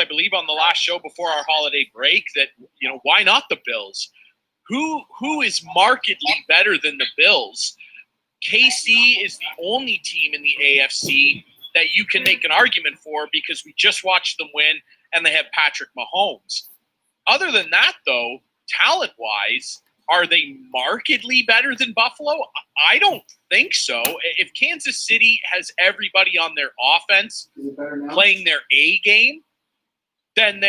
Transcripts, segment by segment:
I believe, on the last show before our holiday break that, why not the Bills? Who is markedly better than the Bills? KC is the only team in the AFC that you can make an argument for because we just watched them win and they have Patrick Mahomes. Other than that, though, talent-wise, are they markedly better than Buffalo? I don't think so. If Kansas City has everybody on their offense playing their A game, then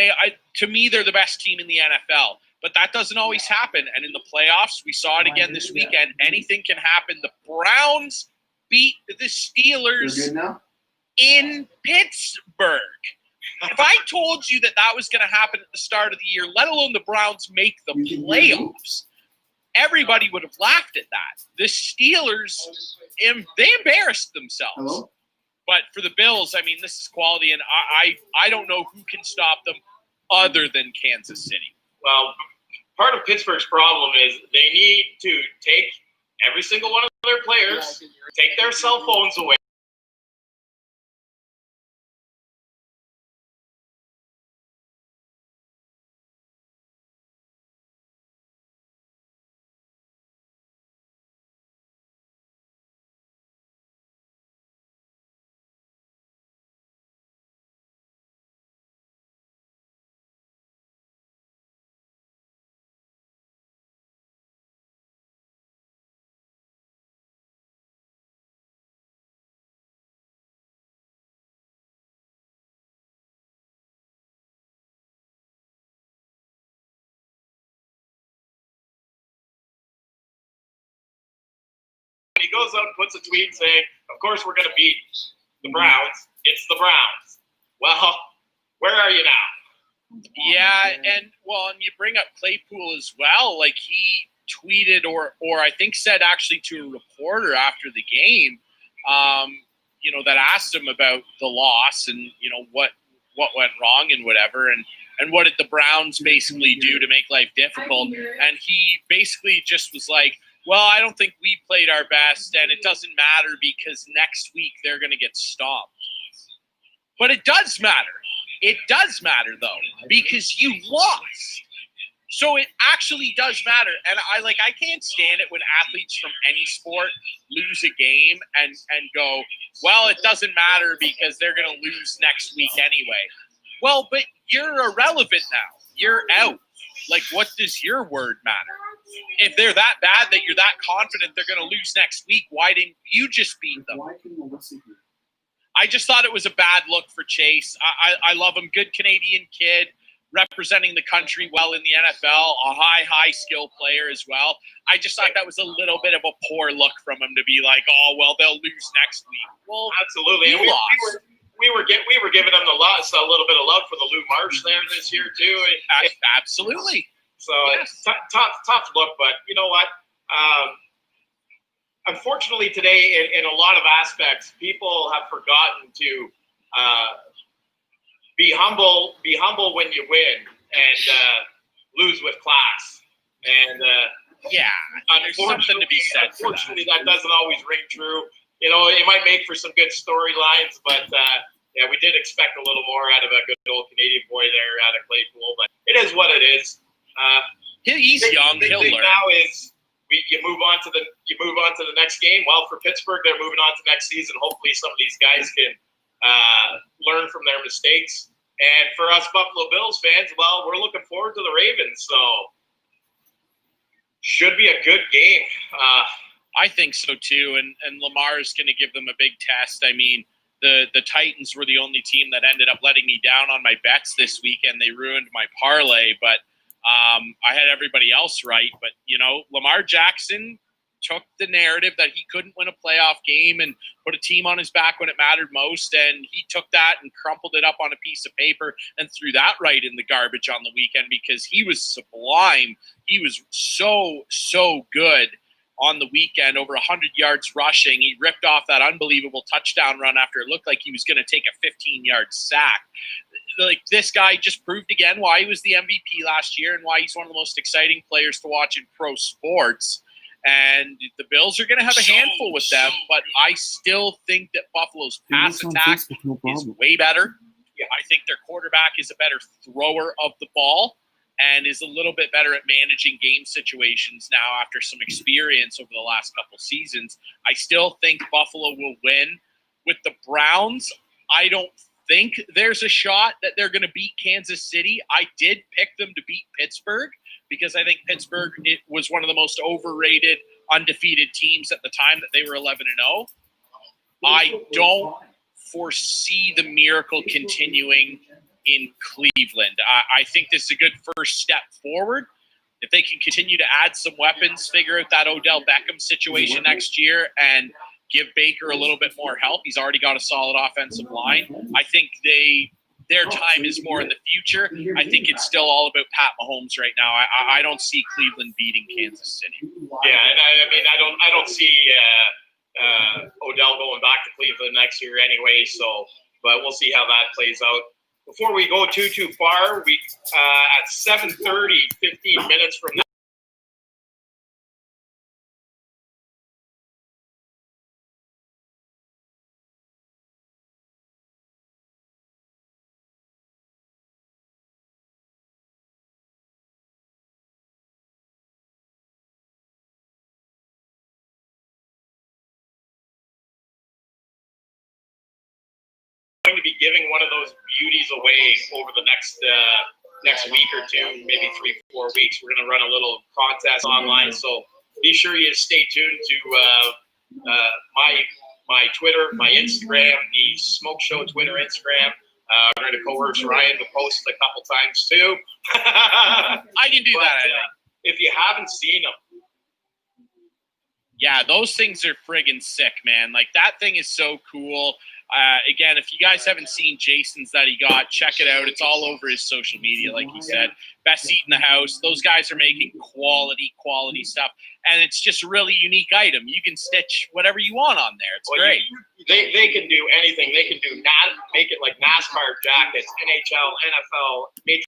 to me, they're the best team in the NFL. But that doesn't always happen. And in the playoffs, we saw it again this weekend. Anything can happen. The Browns beat the Steelers in Pittsburgh. If I told you that was going to happen at the start of the year, let alone the Browns make the playoffs, everybody would have laughed at that. The Steelers, they embarrassed themselves. Hello? But for the Bills, I mean, this is quality, and I don't know who can stop them other than Kansas City. Well, part of Pittsburgh's problem is they need to take every single one of their players, take their cell phones away. He goes out and puts a tweet saying, of course we're going to beat the Browns. It's the Browns. Well, where are you now? Yeah, and you bring up Claypool as well. Like, he tweeted or I think said actually to a reporter after the game, that asked him about the loss and, what went wrong and whatever. And what did the Browns basically do to make life difficult? And he basically just was like, well, I don't think we played our best, and it doesn't matter because next week they're going to get stomped. But it does matter. It does matter, though, because you lost. So it actually does matter. And I can't stand it when athletes from any sport lose a game and go, well, it doesn't matter because they're going to lose next week anyway. Well, but you're irrelevant now. You're out. Like, what does your word matter? If they're that bad that you're that confident they're going to lose next week, why didn't you just beat them? I just thought it was a bad look for Chase. I love him. Good Canadian kid, representing the country well in the NFL, a high skill player as well. I just thought that was a little bit of a poor look from him to be like, oh, well, they'll lose next week. Well, absolutely. And we were giving them a little bit of love for the Lou Marsh there this year, too. Absolutely. So yes. Tough look, but you know what? Unfortunately, today, in a lot of aspects, people have forgotten to be humble when you win and lose with class. And there's something to be said. Unfortunately, that doesn't always ring true. It might make for some good storylines, but we did expect a little more out of a good old Canadian boy there out of Claypool. But it is what it is. He's young. He'll learn. Now is you move on to the next game. Well, for Pittsburgh, they're moving on to next season. Hopefully, some of these guys can learn from their mistakes. And for us Buffalo Bills fans, well, we're looking forward to the Ravens. So should be a good game. I think so too. And Lamar is going to give them a big test. I mean, the Titans were the only team that ended up letting me down on my bets this weekend. They ruined my parlay, but I had everybody else right. But, Lamar Jackson took the narrative that he couldn't win a playoff game and put a team on his back when it mattered most. And he took that and crumpled it up on a piece of paper and threw that right in the garbage on the weekend because he was sublime. He was so good on the weekend, over 100 yards rushing. He ripped off that unbelievable touchdown run after it looked like he was going to take a 15-yard sack. Like, this guy just proved again why he was the MVP last year and why he's one of the most exciting players to watch in pro sports. And the Bills are going to have a handful with them, but I still think that Buffalo's pass attack is way better. I think their quarterback is a better thrower of the ball and is a little bit better at managing game situations now after some experience over the last couple seasons. I still think Buffalo will win. With the Browns, I don't think there's a shot that they're going to beat Kansas City. I did pick them to beat Pittsburgh because I think Pittsburgh was one of the most overrated, undefeated teams at the time that they were 11-0. I don't foresee the miracle continuing in Cleveland. I think this is a good first step forward. If they can continue to add some weapons, figure out that Odell Beckham situation next year, and give Baker a little bit more help. He's already got a solid offensive line. I think their time is more in the future. I think it's still all about Pat Mahomes right now. I don't see Cleveland beating Kansas City. Yeah, and I don't see Odell going back to Cleveland next year anyway. So, but we'll see how that plays out. Before we go too far, we at 7:30, 15 minutes from now. Going to be giving one of those beauties away over the next week or two, maybe 3-4 weeks. We're going to run a little contest online, so be sure you stay tuned to my Twitter, my Instagram, the Smokeshow Twitter, Instagram. I'm going to coerce Ryan to post a couple times too. I can do that. If you haven't seen them. Yeah, those things are friggin' sick, man. Like, that thing is so cool. Again, if you guys haven't seen Jason's that he got, check it out. It's all over his social media, like he said. Best seat in the house. Those guys are making quality stuff. And it's just a really unique item. You can stitch whatever you want on there. It's great. They can do anything. They can do make it like NASCAR jackets, NHL, NFL, Major.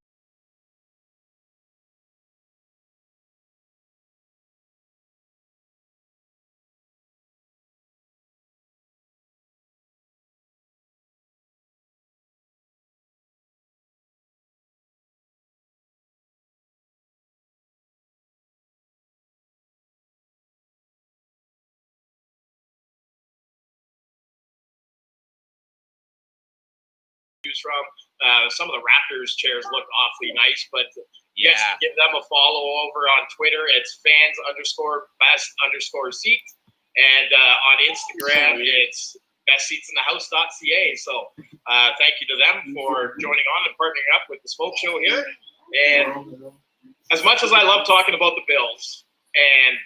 From some of the Raptors chairs look awfully nice, but yes, give them a follow over on Twitter. It's fans_best_seat, and on Instagram it's bestseatsinthehouse.ca. So thank you to them for joining on and partnering up with the Smoke Show here. And as much as I love talking about the Bills and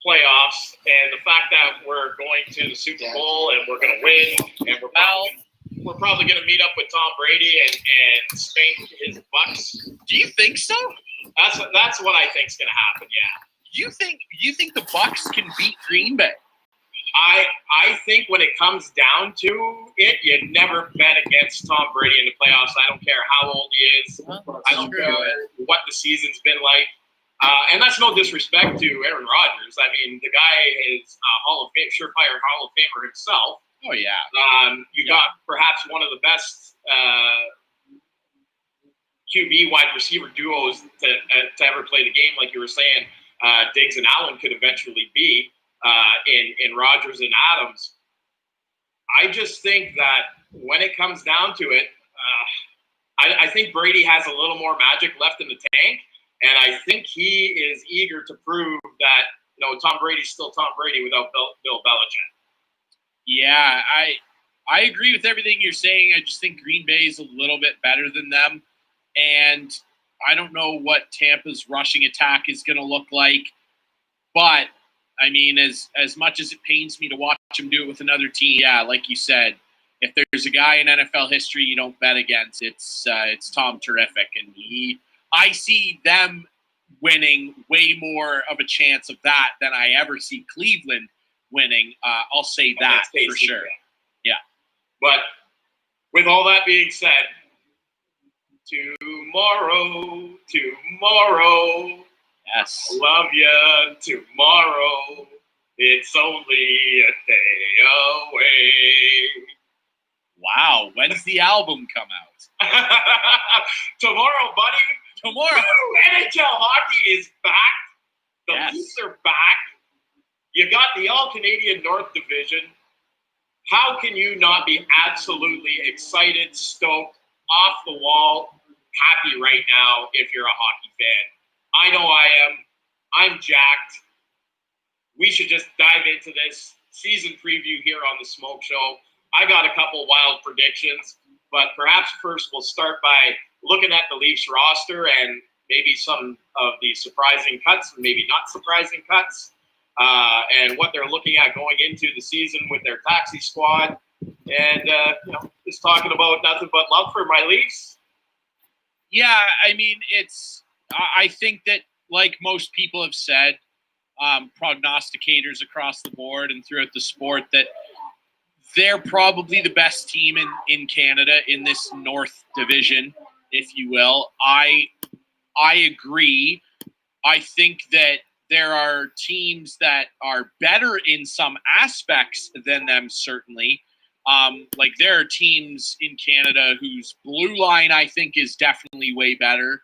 playoffs and the fact that we're going to the Super Bowl and we're going to win and we're probably going to meet up with Tom Brady and spank his Bucks. Do you think so? That's what I think's going to happen. Yeah. You think the Bucks can beat Green Bay? I think when it comes down to it, you never bet against Tom Brady in the playoffs. I don't care how old he is. I don't care what the season's been like. And that's no disrespect to Aaron Rodgers. I mean, the guy is a surefire Hall of Famer himself. Oh, yeah. You got perhaps one of the best QB wide receiver duos to ever play the game, like you were saying. Diggs and Allen could eventually be in Rodgers and Adams. I just think that when it comes down to it, I think Brady has a little more magic left in the tank, and I think he is eager to prove that Tom Brady's still Tom Brady without Bill Belichick. Yeah, I agree with everything you're saying. I just think Green Bay is a little bit better than them. And I don't know what Tampa's rushing attack is going to look like. But, I mean, as much as it pains me to watch him do it with another team, yeah, like you said, if there's a guy in NFL history you don't bet against, it's Tom Terrific. And I see them winning way more of a chance of that than I ever see Cleveland winning. I'll say that for sure. Yeah. But with all that being said, tomorrow, yes, love ya, tomorrow, it's only a day away. Wow. Wow. When's the album come out? Tomorrow, buddy. Tomorrow. Woo! NHL hockey is back. The Yes. Leafs are back. You got the All-Canadian North Division. How can you not be absolutely excited, stoked, off the wall, happy right now if you're a hockey fan? I know I am. I'm jacked. We should just dive into this season preview here on the Smoke Show. I got a couple wild predictions, but perhaps first we'll start by looking at the Leafs roster and maybe some of the surprising cuts, maybe not surprising cuts, and what they're looking at going into the season with their taxi squad. And, just talking about nothing but love for my Leafs. Yeah, I mean, I think that, like most people have said, prognosticators across the board and throughout the sport, that they're probably the best team in Canada in this North Division, if you will. I agree. I think that there are teams that are better in some aspects than them, certainly. Like there are teams in Canada whose blue line, I think, is definitely way better.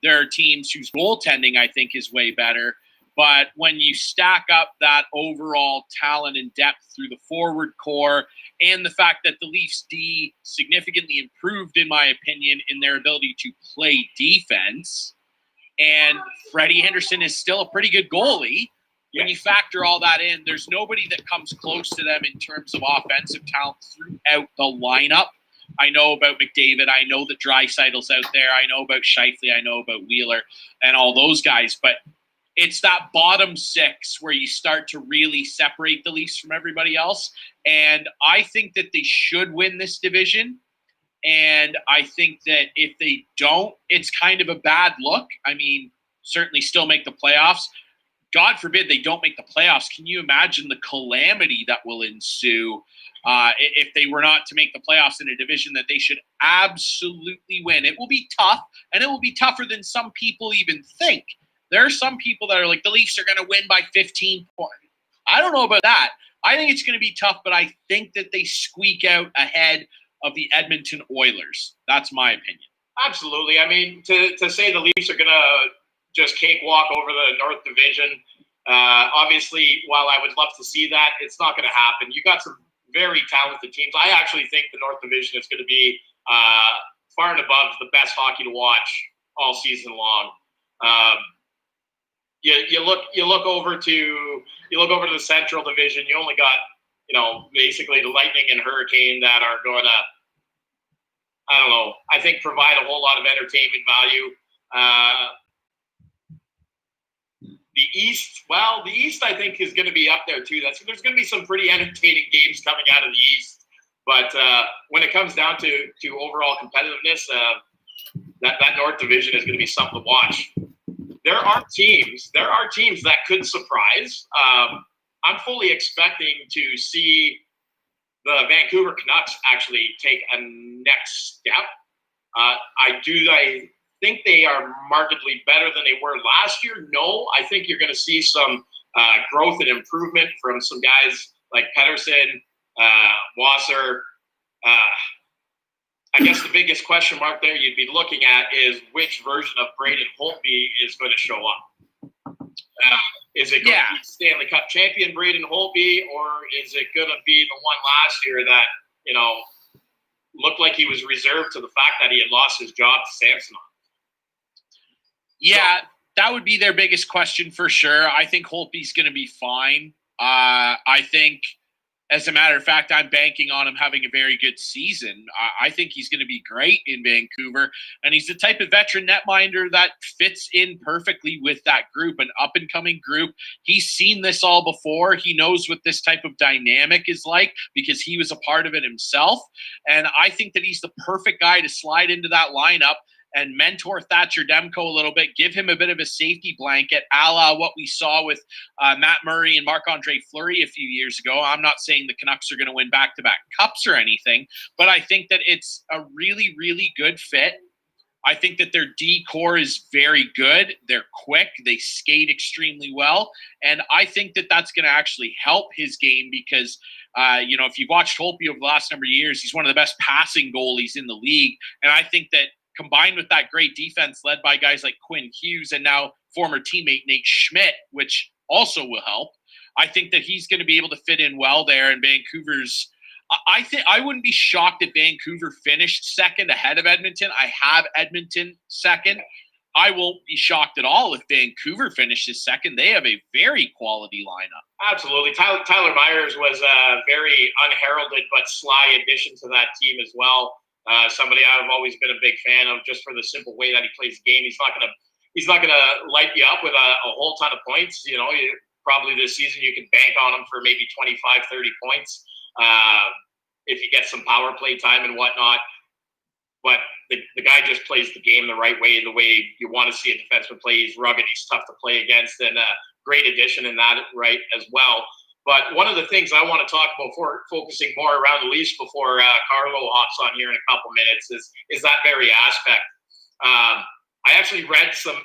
There are teams whose goaltending, I think, is way better. But when you stack up that overall talent and depth through the forward core and the fact that the Leafs D significantly improved, in my opinion, in their ability to play defense, and Freddie Henderson is still a pretty good goalie, when you factor all that in, there's nobody that comes close to them in terms of offensive talent throughout the lineup. I know about McDavid. I know that Draisaitl's out there. I know about Scheifele. I know about Wheeler and all those guys. But it's that bottom six where you start to really separate the Leafs from everybody else. And I think that they should win this division. And I think that if they don't, it's kind of a bad look. I mean, certainly still make the playoffs. God forbid they don't make the playoffs. Can you imagine the calamity that will ensue if they were not to make the playoffs in a division that they should absolutely win? It will be tough, and it will be tougher than some people even think. There are some people that are like, the Leafs are going to win by 15 points. I don't know about that. I think it's going to be tough, but I think that they squeak out ahead of the Edmonton Oilers. That's my opinion. Absolutely. I mean, to say the Leafs are going to just cakewalk over the North Division, obviously, while I would love to see that, it's not going to happen. You got some very talented teams. I actually think the North Division is going to be far and above the best hockey to watch all season long. You look over to the Central Division. You only got basically the Lightning and Hurricane that are going to, I don't know, I think provide a whole lot of entertainment value. The East, I think is going to be up there too. There's going to be some pretty entertaining games coming out of the East. But when it comes down to overall competitiveness, that North Division is going to be something to watch. There are teams that could surprise. I'm fully expecting to see the Vancouver Canucks actually take a next step. I think they are markedly better than they were last year. No, I think you're going to see some growth and improvement from some guys like Pettersson, Wasser. I guess the biggest question mark there you'd be looking at is which version of Braden Holtby is going to show up. Is it going to be Stanley Cup champion Braden Holtby, or is it going to be the one last year that, looked like he was reserved to the fact that he had lost his job to Samsonov? Yeah, that would be their biggest question for sure. I think Holtby's going to be fine. I think, as a matter of fact, I'm banking on him having a very good season. I think he's going to be great in Vancouver, and he's the type of veteran netminder that fits in perfectly with that group, an up-and-coming group. He's seen this all before. He knows what this type of dynamic is like because he was a part of it himself, and I think that he's the perfect guy to slide into that lineup and mentor Thatcher Demko a little bit, give him a bit of a safety blanket, a la what we saw with Matt Murray and Marc-Andre Fleury a few years ago. I'm not saying the Canucks are going to win back-to-back cups or anything, but I think that it's a really, really good fit. I think that their D core is very good. They're quick. They skate extremely well. And I think that that's going to actually help his game because, if you've watched Holtby over the last number of years, he's one of the best passing goalies in the league. And I think that combined with that great defense led by guys like Quinn Hughes and now former teammate Nate Schmidt, which also will help, I think that he's going to be able to fit in well there. And Vancouver's I think I wouldn't be shocked if Vancouver finished second ahead of Edmonton. I have Edmonton second. I won't be shocked at all if Vancouver finishes second. They have a very quality lineup. Absolutely. Tyler Myers was a very unheralded but sly addition to that team as well. Somebody I've always been a big fan of just for the simple way that he plays the game. He's not gonna light you up with a whole ton of points. Probably this season you can bank on him for maybe 25, 30 points. If you get some power play time and whatnot. But the guy just plays the game the right way, the way you want to see a defenseman play. He's rugged, he's tough to play against, and a great addition in that right as well. But one of the things I want to talk about, for focusing more around the Leafs before Carlo hops on here in a couple minutes, is that very aspect. I actually read some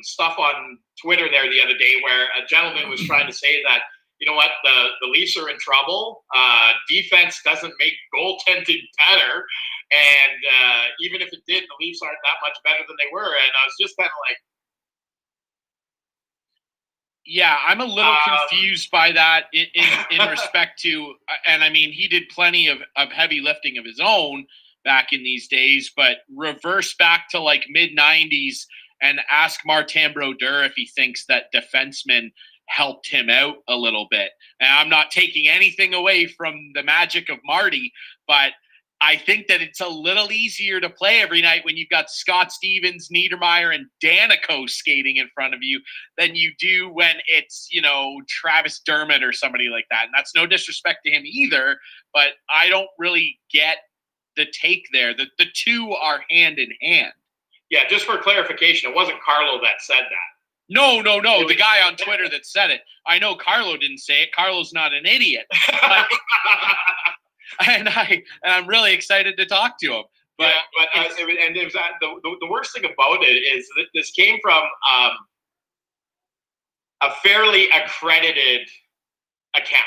stuff on Twitter there the other day where a gentleman was trying to say that, you know what, the Leafs are in trouble. Defense doesn't make goaltending better. And even if it did, the Leafs aren't that much better than they were. And I was just kind of like, yeah, I'm a little confused by that in respect to, and I mean, he did plenty of heavy lifting of his own back in these days, but reverse back to like mid-90s and ask Martin Brodeur if he thinks that defensemen helped him out a little bit. And I'm not taking anything away from the magic of Marty, but I think that it's a little easier to play every night when you've got Scott Stevens, Niedermeyer, and Danico skating in front of you than you do when it's, Travis Dermott or somebody like that. And that's no disrespect to him either, but I don't really get the take there. The two are hand in hand. Yeah, just for clarification, it wasn't Carlo that said that. No. The guy on Twitter that said it. I know Carlo didn't say it. Carlo's not an idiot. And I'm really excited to talk to him. But it was the worst thing about it is that this came from a fairly accredited account.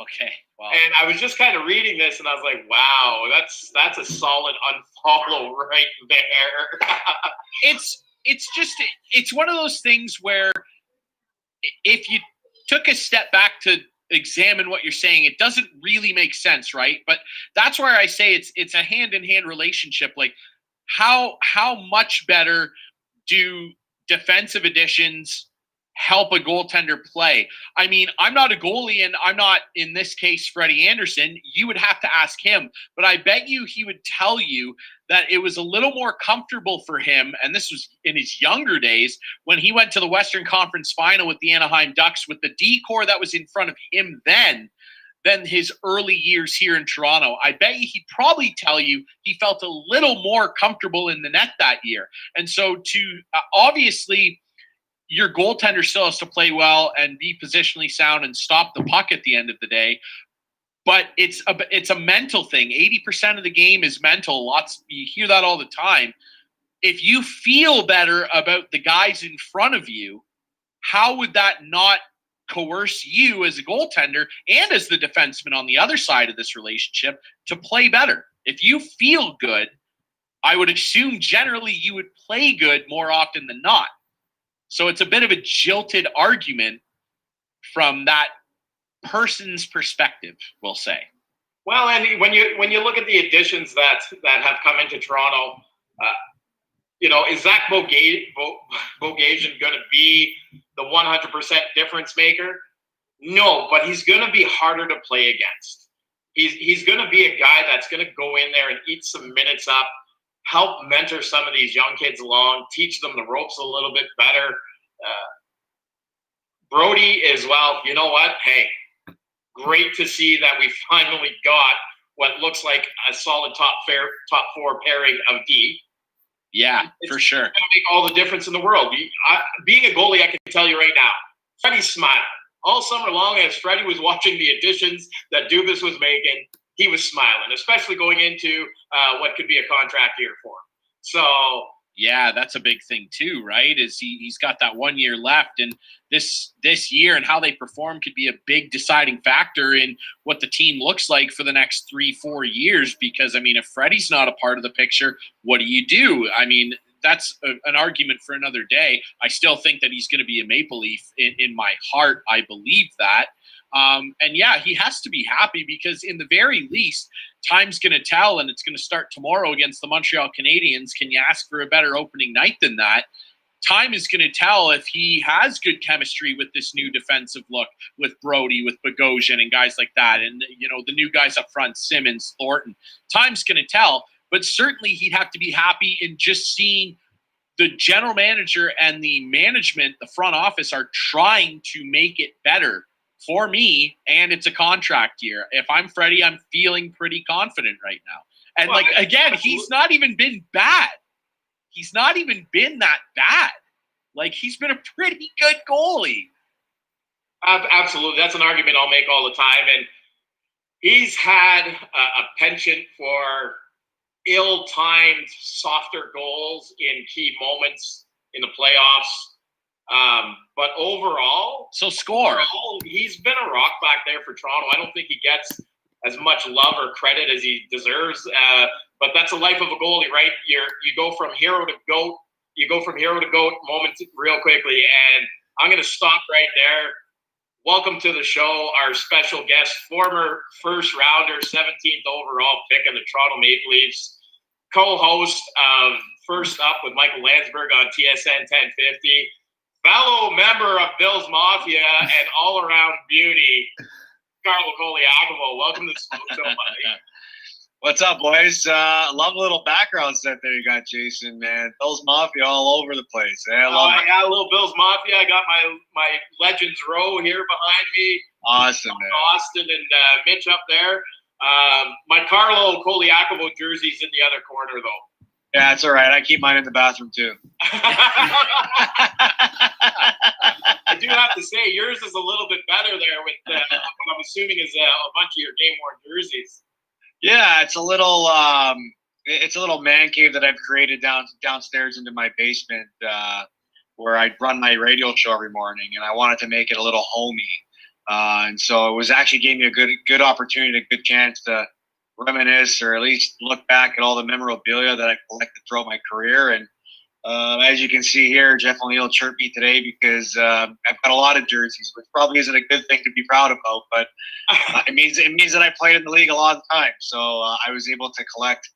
Okay. Wow. And I was just kind of reading this, and I was like, "Wow, that's a solid unfollow right there." It's one of those things where if you took a step back to examine what you're saying, it doesn't really make sense, right? But that's where I say it's a hand-in-hand relationship. Like how much better do defensive additions help a goaltender play? I mean, I'm not a goalie, and I'm not, in this case, Freddie Anderson. You would have to ask him, but I bet you he would tell you that it was a little more comfortable for him, and this was in his younger days, when he went to the Western Conference Final with the Anaheim Ducks with the D-core that was in front of him then, than his early years here in Toronto. I bet you he'd probably tell you he felt a little more comfortable in the net that year. And so obviously, your goaltender still has to play well and be positionally sound and stop the puck at the end of the day. But it's a mental thing. 80% of the game is mental. You hear that all the time. If you feel better about the guys in front of you, how would that not coerce you as a goaltender and as the defenseman on the other side of this relationship to play better? If you feel good, I would assume generally you would play good more often than not. So it's a bit of a jilted argument from that person's perspective, we'll say. Well, and when you look at the additions that have come into Toronto, is Zach Bogasian going to be the 100% difference maker? No, but he's going to be harder to play against. He's going to be a guy that's going to go in there and eat some minutes up, help mentor some of these young kids along, teach them the ropes a little bit better. Brody is, well, you know what? Hey, great to see that we finally got what looks like a solid top four pairing of D. Yeah, for sure. It's going to make all the difference in the world. Being a goalie, I can tell you right now, Freddie's smiling. All summer long, as Freddie was watching the additions that Dubas was making, he was smiling, especially going into what could be a contract year for him. So yeah, that's a big thing too, right? Is he's got that 1 year left, and this year and how they perform could be a big deciding factor in what the team looks like for the next 3-4 years. Because I mean, if Freddie's not a part of the picture, what do you do? I mean, that's an argument for another day. I still think that he's going to be a Maple Leaf in my heart. I believe that. And yeah, he has to be happy because in the very least, time's going to tell, and it's going to start tomorrow against the Montreal Canadiens. Can you ask for a better opening night than that? Time is going to tell if he has good chemistry with this new defensive look with Brody, with Bogosian and guys like that. And, you know, the new guys up front, Simmons, Thornton. Time's going to tell, but certainly he'd have to be happy in just seeing the general manager and the management, the front office, are trying to make it better for me, and it's a contract year. If I'm Freddie, I'm feeling pretty confident right now. And, well, like, again, he's not even been bad. He's not even been that bad. Like, he's been a pretty good goalie. Absolutely. That's an argument I'll make all the time. And he's had a penchant for ill-timed, softer goals in key moments in the playoffs. But overall, he's been a rock back there for Toronto. I don't think he gets as much love or credit as he deserves. But that's the life of a goalie, right? You go from hero to GOAT. You go from hero to GOAT moments real quickly. And I'm going to stop right there. Welcome to the show, our special guest, former first rounder, 17th overall pick of the Toronto Maple Leafs, co-host of First Up with Michael Landsberg on TSN 1050. Fellow member of Bill's Mafia and all-around beauty, Carlo Colaiacovo. Welcome to the Smokeshow, buddy. What's up, boys? Love the little background set there you got, Jason, man. Bill's Mafia all over the place. I got a little Bill's Mafia. I got my Legends row here behind me. Awesome, man. Austin and Mitch up there. My Carlo Colaiacovo jersey's in the other corner, though. Yeah, it's all right. I keep mine in the bathroom, too. I do have to say, yours is a little bit better there with what I'm assuming is a bunch of your game-worn jerseys. Yeah, it's a little man cave that I've created downstairs into my basement where I run my radio show every morning, and I wanted to make it a little homey. And so it was actually gave me a good opportunity, a good chance to reminisce or at least look back at all the memorabilia that I collected throughout my career. And as you can see here, Jeff O'Neill chirped me today because I've got a lot of jerseys, which probably isn't a good thing to be proud about, but it means that I played in the league a lot of the time. So I was able to collect,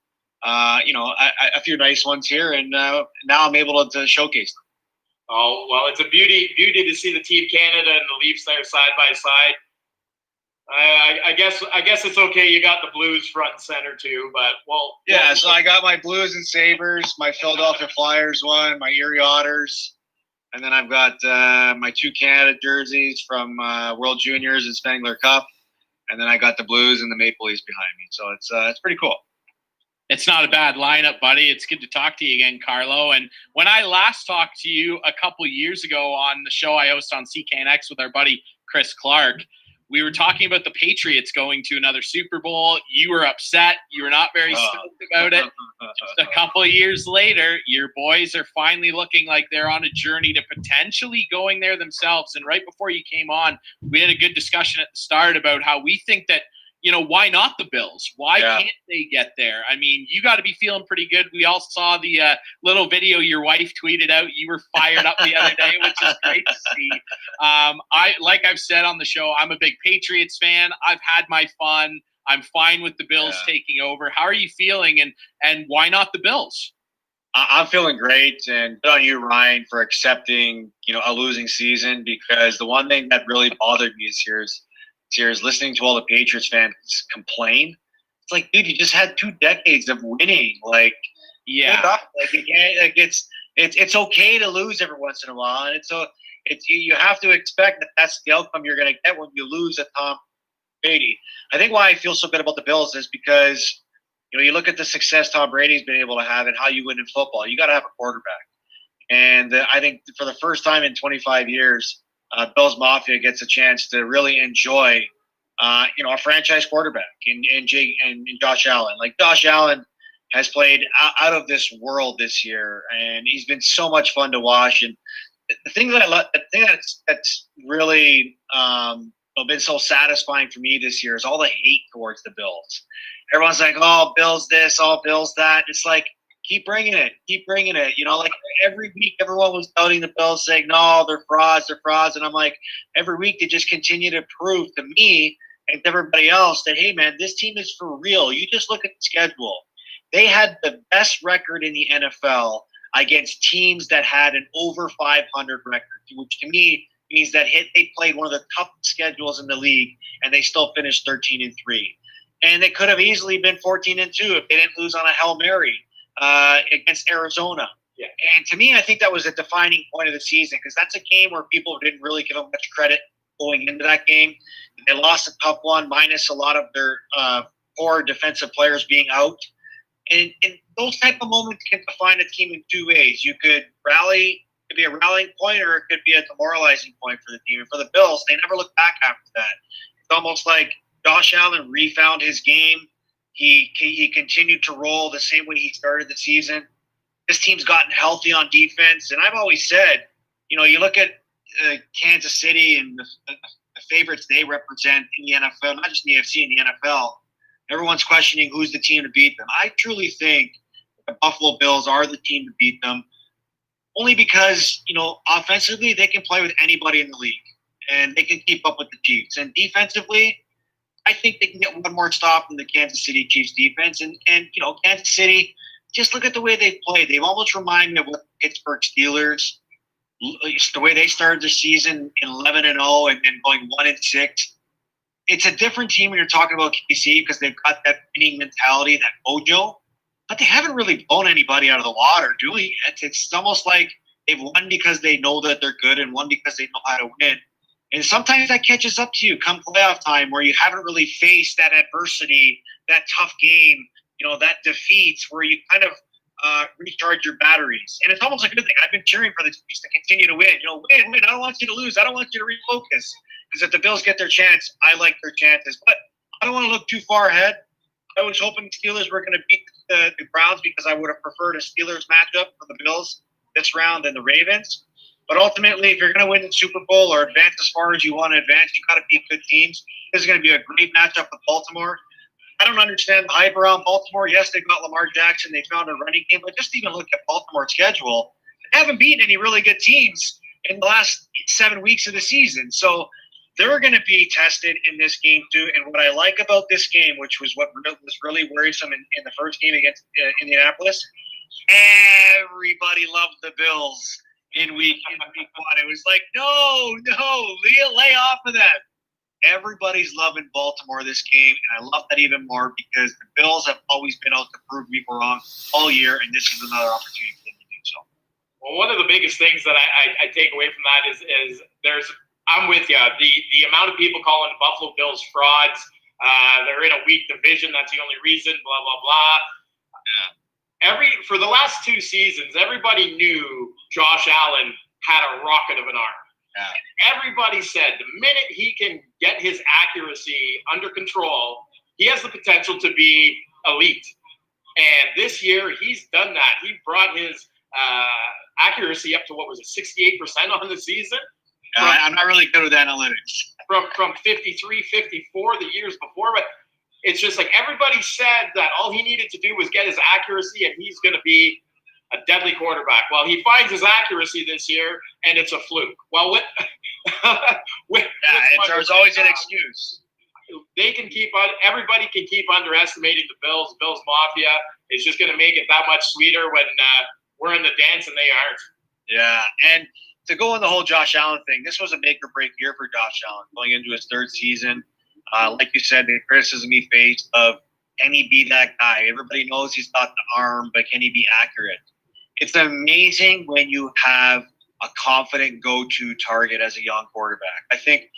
a few nice ones here, and now I'm able to showcase them. Oh, well, it's a beauty to see the Team Canada and the Leafs there side by side. I guess it's okay. You got the Blues front and center too, but yeah. So I got my Blues and Sabres, my Philadelphia Flyers one, my Erie Otters, and then I've got my two Canada jerseys from World Juniors and Spengler Cup, and then I got the Blues and the Maple Leafs behind me. So it's pretty cool. It's not a bad lineup, buddy. It's good to talk to you again, Carlo. And when I last talked to you a couple years ago on the show I host on CKNX with our buddy Chris Clark, we were talking about the Patriots going to another Super Bowl. You were upset. You were not very stoked about it. Just a couple of years later, your boys are finally looking like they're on a journey to potentially going there themselves. And right before you came on, we had a good discussion at the start about how we think that, why not the Bills? Why can't they get there? I mean, you got to be feeling pretty good. We all saw the little video your wife tweeted out. You were fired up the other day, which is great to see. Like I've said on the show, I'm a big Patriots fan. I've had my fun. I'm fine with the Bills taking over. How are you feeling? And why not the Bills? I'm feeling great, and good on you, Ryan, for accepting, a losing season, because the one thing that really bothered me this year is listening to all the Patriots fans complain. It's like, dude, you just had 2 decades of winning. Like, it's okay to lose every once in a while, and you have to expect that that's the outcome you're going to get when you lose at Tom Brady. I think why I feel so good about the Bills is because you look at the success Tom Brady's been able to have and how you win in football. You got to have a quarterback, and I think for the first time in 25 years. Bills Mafia gets a chance to really enjoy, a franchise quarterback in Josh Allen. Like Josh Allen, has played out of this world this year, and he's been so much fun to watch. And the thing that I love, the thing that's really been so satisfying for me this year is all the hate towards the Bills. Everyone's like, "Oh, Bills this, oh, Bills that." It's like, keep bringing it, keep bringing it. Like every week, everyone was doubting the Bills, saying, "No, they're frauds, they're frauds." And I'm like, every week they just continue to prove to me and to everybody else that, hey, man, this team is for real. You just look at the schedule. They had the best record in the NFL against teams that had an over 500 record, which to me means that they played one of the toughest schedules in the league, and they still finished 13-3. And they could have easily been 14-2 if they didn't lose on a Hail Mary against Arizona. Yeah. And to me, I think that was a defining point of the season, because that's a game where people didn't really give them much credit going into that game. They lost a tough one, minus a lot of their poor defensive players being out. And those type of moments can define a team in two ways. You could rally, it could be a rallying point, or it could be a demoralizing point for the team. And for the Bills, they never look back after that. It's almost like Josh Allen refound his game. He continued to roll the same way he started the season. This team's gotten healthy on defense. And I've always said, you look at Kansas City and the favorites they represent in the NFL, not just in the AFC, in the NFL. Everyone's questioning who's the team to beat them. I truly think the Buffalo Bills are the team to beat them, only because, offensively they can play with anybody in the league, and they can keep up with the Chiefs. And defensively, I think they can get one more stop than the Kansas City Chiefs defense. And Kansas City, just look at the way they've played. They've almost reminded me of what the Pittsburgh Steelers, the way they started the season in 11-0 and then going 1-6. It's a different team when you're talking about KC, because they've got that winning mentality, that mojo, but they haven't really blown anybody out of the water, do we? It's almost like they've won because they know that they're good and won because they know how to win. And sometimes that catches up to you come playoff time, where you haven't really faced that adversity, that tough game, that defeats, where you kind of recharge your batteries. And it's almost a good thing. I've been cheering for the Chiefs to continue to win. Win. I don't want you to lose. I don't want you to refocus. Because if the Bills get their chance, I like their chances. But I don't want to look too far ahead. I was hoping the Steelers were going to beat the Browns, because I would have preferred a Steelers matchup for the Bills this round than the Ravens. But ultimately, if you're going to win the Super Bowl or advance as far as you want to advance, you got to beat good teams. This is going to be a great matchup with Baltimore. I don't understand the hype around Baltimore. Yes, they got Lamar Jackson. They found a running game. But just even look at Baltimore's schedule. They haven't beaten any really good teams in the last 7 weeks of the season. So they're going to be tested in this game too. And what I like about this game, which was what was really worrisome in the first game against Indianapolis, everybody loved the Bills in week one. It was like, no, lay off of that. Everybody's loving Baltimore this game, and I love that even more, because the Bills have always been out to prove me wrong all year, and this is another opportunity for them to do so. Well, one of the biggest things that I take away from that is I'm with you. The amount of people calling the Buffalo Bills frauds, they're in a weak division. That's the only reason. Blah blah blah. Yeah. For the last 2 seasons, everybody knew Josh Allen had a rocket of an arm. Yeah. Everybody said the minute he can get his accuracy under control, he has the potential to be elite. And this year, he's done that. He brought his accuracy up to, 68% on the season? I'm not really good with analytics. From 53, 54 the years before, but it's just like everybody said that all he needed to do was get his accuracy, and he's going to be a deadly quarterback. Well, he finds his accuracy this year, and it's a fluke. Well, there's always an excuse. Everybody can keep underestimating the Bills. Bills Mafia. It's just going to make it that much sweeter when we're in the dance and they aren't. Yeah, and to go on the whole Josh Allen thing, this was a make or break year for Josh Allen going into his 3rd season. Like you said, the criticism he faced of, can he be that guy? Everybody knows he's got the arm, but can he be accurate? It's amazing when you have a confident go-to target as a young quarterback. I think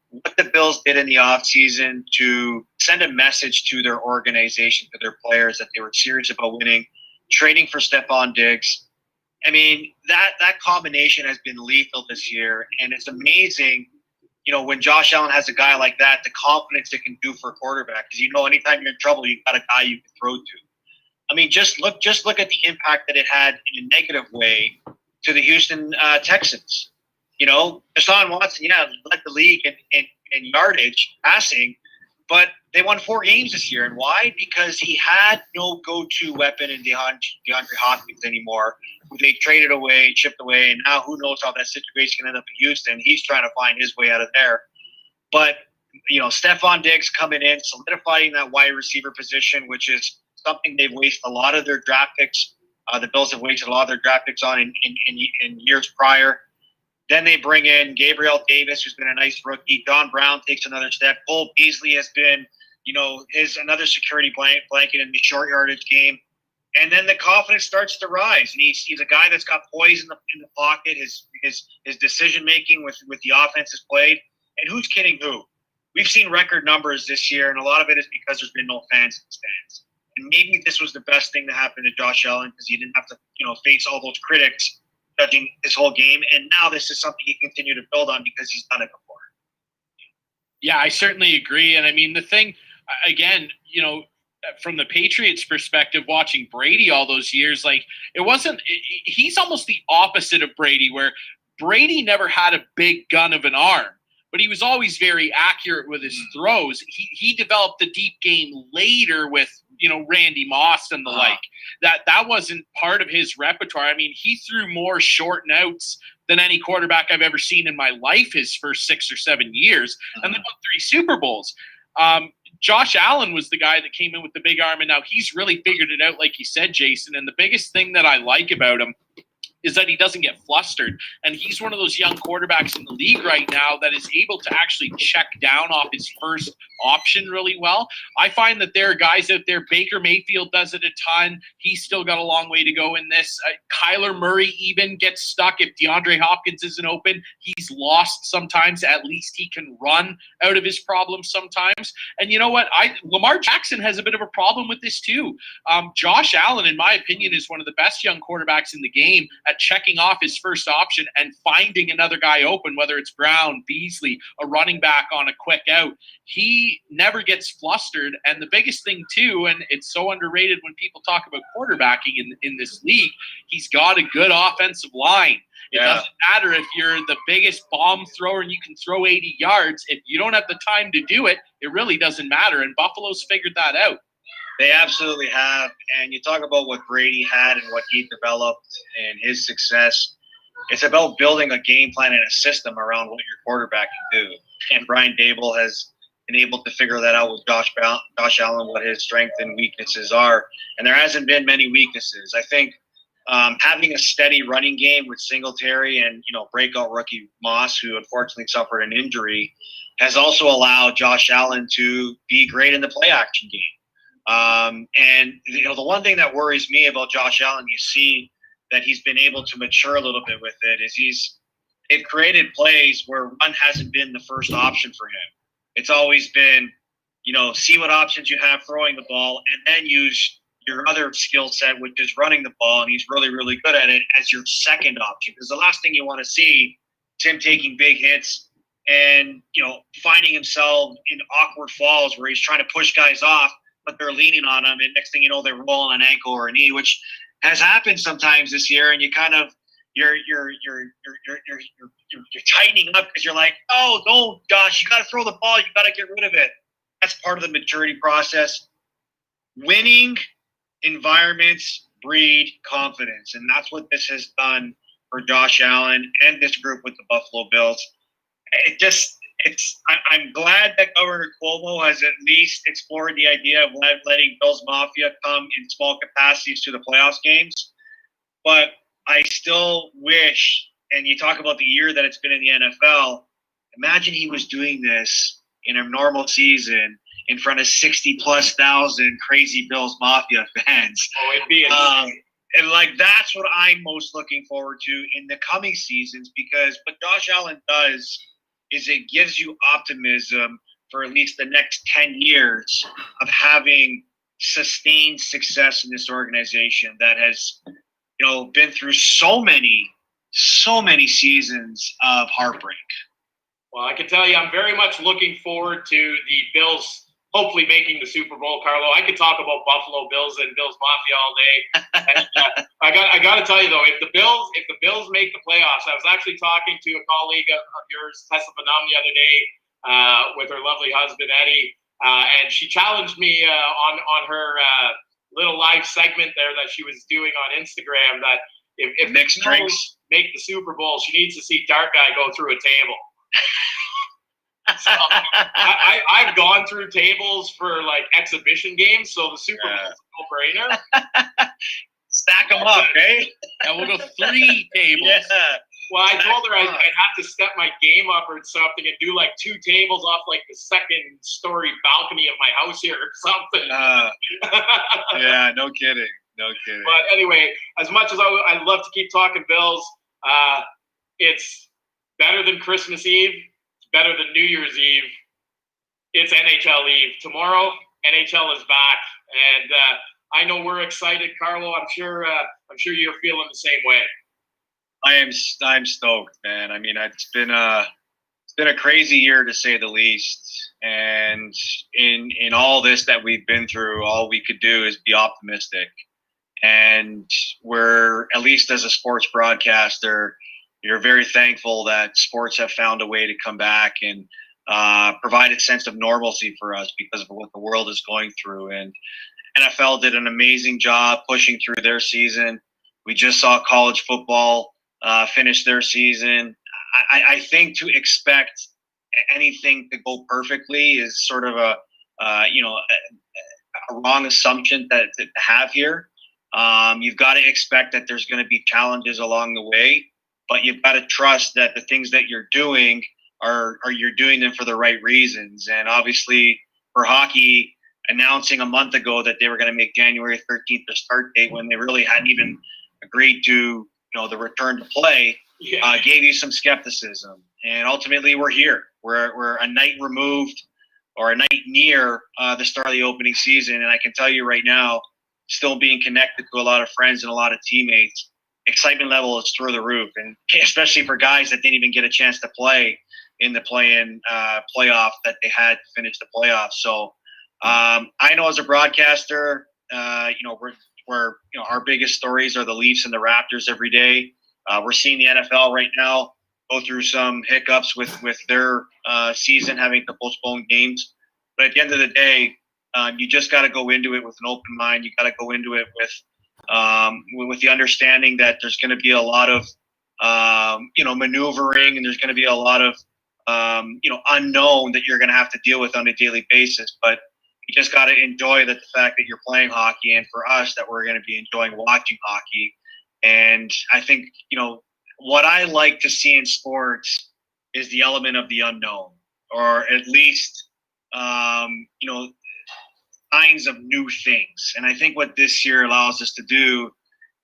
what the Bills did in the offseason to send a message to their organization, to their players, that they were serious about winning, trading for Stephon Diggs. I mean, that combination has been lethal this year, and it's amazing, when Josh Allen has a guy like that, the confidence it can do for a quarterback, because anytime you're in trouble, you've got a guy you can throw to. I mean, just look at the impact that it had in a negative way to the Houston Texans. You know, Deshaun Watson, led the league in yardage passing, but they won 4 games this year. And why? Because he had no go-to weapon in DeAndre Hopkins anymore, who they traded away, chipped away, and now who knows how that situation can end up in Houston. He's trying to find his way out of there. But, you know, Stephon Diggs coming in, solidifying that wide receiver position, which is something they've wasted a lot of their draft picks. The Bills have wasted a lot of their draft picks on in years prior. Then they bring in Gabriel Davis, who's been a nice rookie. Don Brown takes another step. Cole Beasley has been, you know, is another security blanket in the short yardage game. And then the confidence starts to rise. And he's a guy that's got poise in the pocket. His decision making with the offense is played. And who's kidding who? We've seen record numbers this year, and a lot of it is because there's been no fans in the stands. And maybe this was the best thing to happen to Josh Allen because he didn't have to, you know, face all those critics judging his whole game. And now this is something he can continue to build on because he's done it before. Yeah, I certainly agree. And I mean, the thing, again, you know, from the Patriots' perspective, watching Brady all those years, like he's almost the opposite of Brady, where Brady never had a big gun of an arm, but he was always very accurate with his throws. He developed the deep game later with, you know, Randy Moss and the like. That wasn't part of his repertoire. I mean, he threw more short and outs than any quarterback I've ever seen in my life his first 6 or 7 years, and they won 3 Super Bowls. Josh Allen was the guy that came in with the big arm, and now he's really figured it out, like you said, Jason. And the biggest thing that I like about him is that he doesn't get flustered. And he's one of those young quarterbacks in the league right now that is able to actually check down off his first option really well. I find that there are guys out there, Baker Mayfield does it a ton. He's still got a long way to go in this. Kyler Murray even gets stuck. If DeAndre Hopkins isn't open, he's lost sometimes. At least he can run out of his problems sometimes. And you know what? Lamar Jackson has a bit of a problem with this too. Josh Allen, in my opinion, is one of the best young quarterbacks in the game at checking off his first option and finding another guy open, whether it's Brown, Beasley, a running back on a quick out. He never gets flustered. And the biggest thing too, and it's so underrated when people talk about quarterbacking in this league, he's got a good offensive line. It doesn't matter if you're the biggest bomb thrower and you can throw 80 yards. If you don't have the time to do it, it really doesn't matter. And Buffalo's figured that out. They absolutely have. And you talk about what Brady had and what he developed and his success. It's about building a game plan and a system around what your quarterback can do. And Brian Dable has been able to figure that out with Josh Allen, what his strengths and weaknesses are. And there hasn't been many weaknesses. I think having a steady running game with Singletary and, you know, breakout rookie Moss, who unfortunately suffered an injury, has also allowed Josh Allen to be great in the play action game. And, you know, the one thing that worries me about Josh Allen, you see that he's been able to mature a little bit with it, is they've created plays where run hasn't been the first option for him. It's always been, you know, see what options you have throwing the ball and then use your other skill set, which is running the ball. And he's really, really good at it as your second option. Because the last thing you want to see is him taking big hits and, you know, finding himself in awkward falls where he's trying to push guys off, but they're leaning on him, and next thing you know, they're rolling an ankle or a knee, which has happened sometimes this year. And you kind of you're tightening up because you're like, oh no, Josh, you got to throw the ball, you got to get rid of it. That's part of the maturity process. Winning environments breed confidence, and that's what this has done for Josh Allen and this group with the Buffalo Bills. I'm glad that Governor Cuomo has at least explored the idea of letting Bills Mafia come in small capacities to the playoffs games. But I still wish, and you talk about the year that it's been in the NFL, imagine he was doing this in a normal season in front of 60+ thousand crazy Bills Mafia fans. Oh, it'd be insane. And like that's what I'm most looking forward to in the coming seasons, because what Josh Allen does is it gives you optimism for at least the next 10 years of having sustained success in this organization that has, you know, been through so many seasons of heartbreak. Well, I can tell you I'm very much looking forward to the Bills hopefully making the Super Bowl. Carlo, I could talk about Buffalo Bills and Bills Mafia all day. And, I got to tell you though, if the Bills make the playoffs, I was actually talking to a colleague of yours, Tessa Bonham, the other day with her lovely husband Eddie, and she challenged me on her little live segment there that she was doing on Instagram that if mixed drinks make the Super Bowl, she needs to see Dark Guy go through a table. So I've gone through tables for like exhibition games, so the Super Bowl is a no-brainer. Stack them up, eh? And we'll go 3 tables. Yeah. Well, I told her I'd have to step my game up or something and do like 2 tables off like the 2nd story balcony of my house here or something. Yeah, no kidding. No kidding. But anyway, as much as I love to keep talking Bills, it's better than Christmas Eve. It's better than New Year's Eve. It's NHL Eve. Tomorrow, NHL is back. And I know we're excited, Carlo. I'm sure you're feeling the same way. I'm stoked, man. I mean, it's been a crazy year to say the least. And in all this that we've been through, all we could do is be optimistic. And we're, at least as a sports broadcaster, you're very thankful that sports have found a way to come back and provide a sense of normalcy for us because of what the world is going through. And NFL did an amazing job pushing through their season. We just saw college football finish their season. I think to expect anything to go perfectly is sort of a wrong assumption to have here. You've got to expect that there's going to be challenges along the way, but you've got to trust that the things that you're doing are you're doing them for the right reasons. And obviously for hockey, announcing a month ago that they were going to make January 13th the start date when they really hadn't even agreed to the return to play, gave you some skepticism. And ultimately we're here. We're a night removed or a night near the start of the opening season. And I can tell you right now, still being connected to a lot of friends and a lot of teammates, excitement level is through the roof. And especially for guys that didn't even get a chance to play in the play-in playoff that they had to finish the playoffs. So I know as a broadcaster, we're our biggest stories are the Leafs and the Raptors every day. We're seeing the NFL right now go through some hiccups with their season having to postpone games. But at the end of the day, you just got to go into it with an open mind. You got to go into it with the understanding that there's going to be a lot of maneuvering, and there's going to be a lot of unknown that you're going to have to deal with on a daily basis. But you just got to enjoy the fact that you're playing hockey, and for us, that we're going to be enjoying watching hockey. And I think what I like to see in sports is the element of the unknown, or at least kinds of new things. And I think what this year allows us to do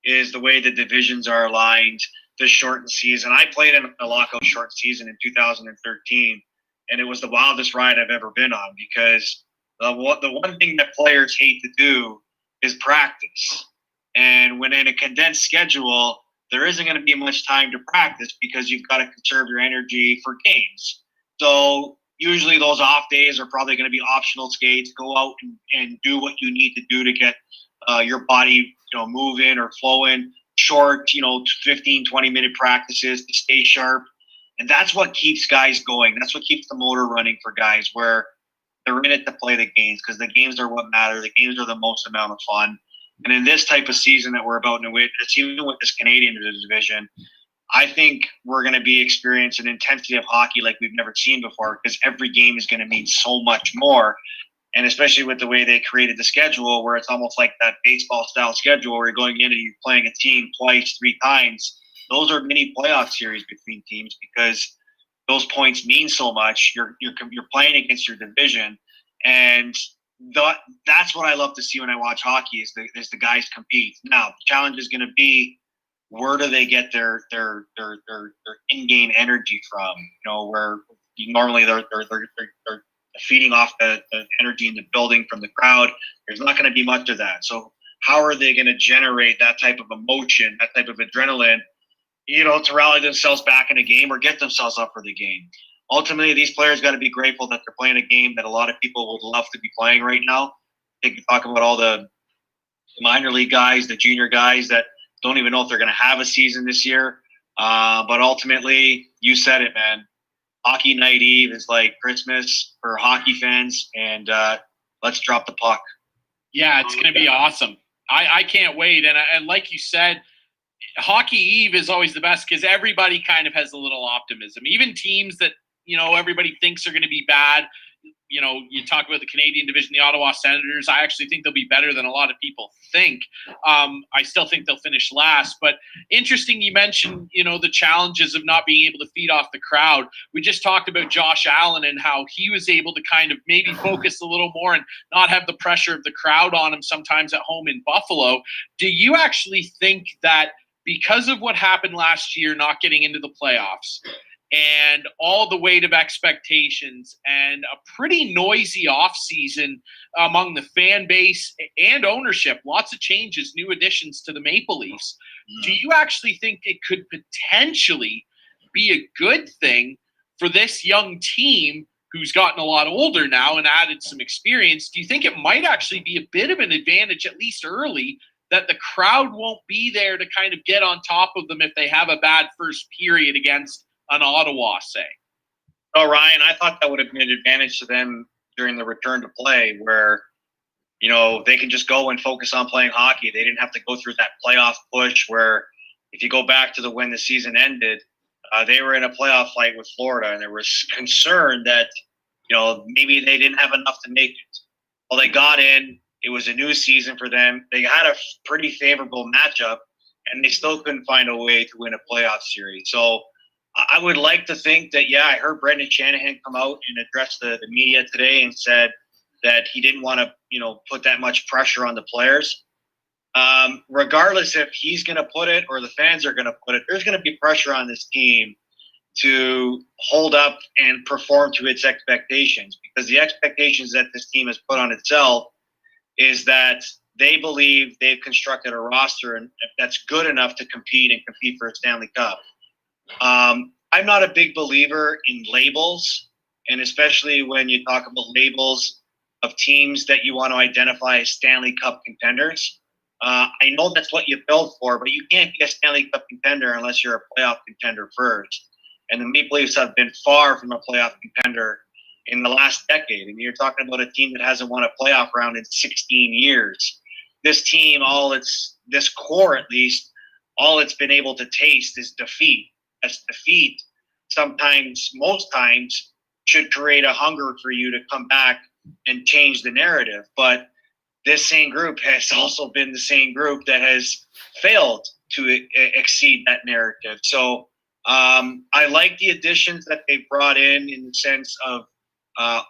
is the way the divisions are aligned, the shortened season. I played in a lockout short season in 2013, and it was the wildest ride I've ever been on, because the one thing that players hate to do is practice. And when in a condensed schedule, there isn't going to be much time to practice because you've got to conserve your energy for games. So usually those off days are probably going to be optional skates. Go out and do what you need to do to get your body, moving or flowing. Short, 15, 20-minute practices to stay sharp. And that's what keeps guys going. That's what keeps the motor running for guys, where they're in it to play the games, because the games are what matter. The games are the most amount of fun. And in this type of season that we're about to witness, even with this Canadian division, I think we're going to be experiencing an intensity of hockey like we've never seen before, because every game is going to mean so much more. And especially with the way they created the schedule, where it's almost like that baseball-style schedule where you're going in and you're playing a team twice, 3 times. Those are mini playoff series between teams, because those points mean so much. You're playing against your division, and that's what I love to see when I watch hockey is the guys compete. Now the challenge is going to be, where do they get their in-game energy from? Where normally they're feeding off the energy in the building from the crowd. There's not going to be much of that. So how are they going to generate that type of emotion, that type of adrenaline, to rally themselves back in a game or get themselves up for the game? ultimately these players got to be grateful that they're playing a game that a lot of people would love to be playing right now. You can talk about all the minor league guys, the junior guys that don't even know if they're going to have a season this year. But ultimately, you said it, man. Hockey Night Eve is like Christmas for hockey fans, and let's drop the puck. Yeah, it's going to be awesome. I can't wait. And like you said, Hockey Eve is always the best because everybody kind of has a little optimism. Even teams that, everybody thinks are going to be bad. You talk about the Canadian division, the Ottawa Senators. I actually think they'll be better than a lot of people think. I still think they'll finish last. But interesting you mentioned, the challenges of not being able to feed off the crowd. We just talked about Josh Allen and how he was able to kind of maybe focus a little more and not have the pressure of the crowd on him sometimes at home in Buffalo. Do you actually think that because of what happened last year, not getting into the playoffs, and all the weight of expectations and a pretty noisy offseason among the fan base and ownership, lots of changes, new additions to the Maple Leafs. Do you actually think it could potentially be a good thing for this young team who's gotten a lot older now and added some experience? Do you think it might actually be a bit of an advantage, at least early, that the crowd won't be there to kind of get on top of them if they have a bad first period against an Ottawa, say? Oh, Ryan, I thought that would have been an advantage to them during the return to play where, they can just go and focus on playing hockey. They didn't have to go through that playoff push where if you go back to when the season ended, they were in a playoff fight with Florida, and there was concern that, maybe they didn't have enough to make it. Well, they got in. It was a new season for them. They had a pretty favorable matchup, and they still couldn't find a way to win a playoff series. So I would like to think that, I heard Brendan Shanahan come out and address the media today and said that he didn't want to, put that much pressure on the players. Regardless if he's going to put it or the fans are going to put it, there's going to be pressure on this team to hold up and perform to its expectations, because the expectations that this team has put on itself is that they believe they've constructed a roster and that's good enough to compete for a Stanley Cup. I'm not a big believer in labels, and especially when you talk about labels of teams that you want to identify as Stanley Cup contenders. I know that's what you build for, but you can't be a Stanley Cup contender unless you're a playoff contender first. And the Maple Leafs have been far from a playoff contender in the last decade. And you're talking about a team that hasn't won a playoff round in 16 years. This team, this core at least, all it's been able to taste is defeat. As defeat, sometimes, most times, should create a hunger for you to come back and change the narrative. But this same group has also been the same group that has failed to exceed that narrative. So I like the additions that they brought in the sense of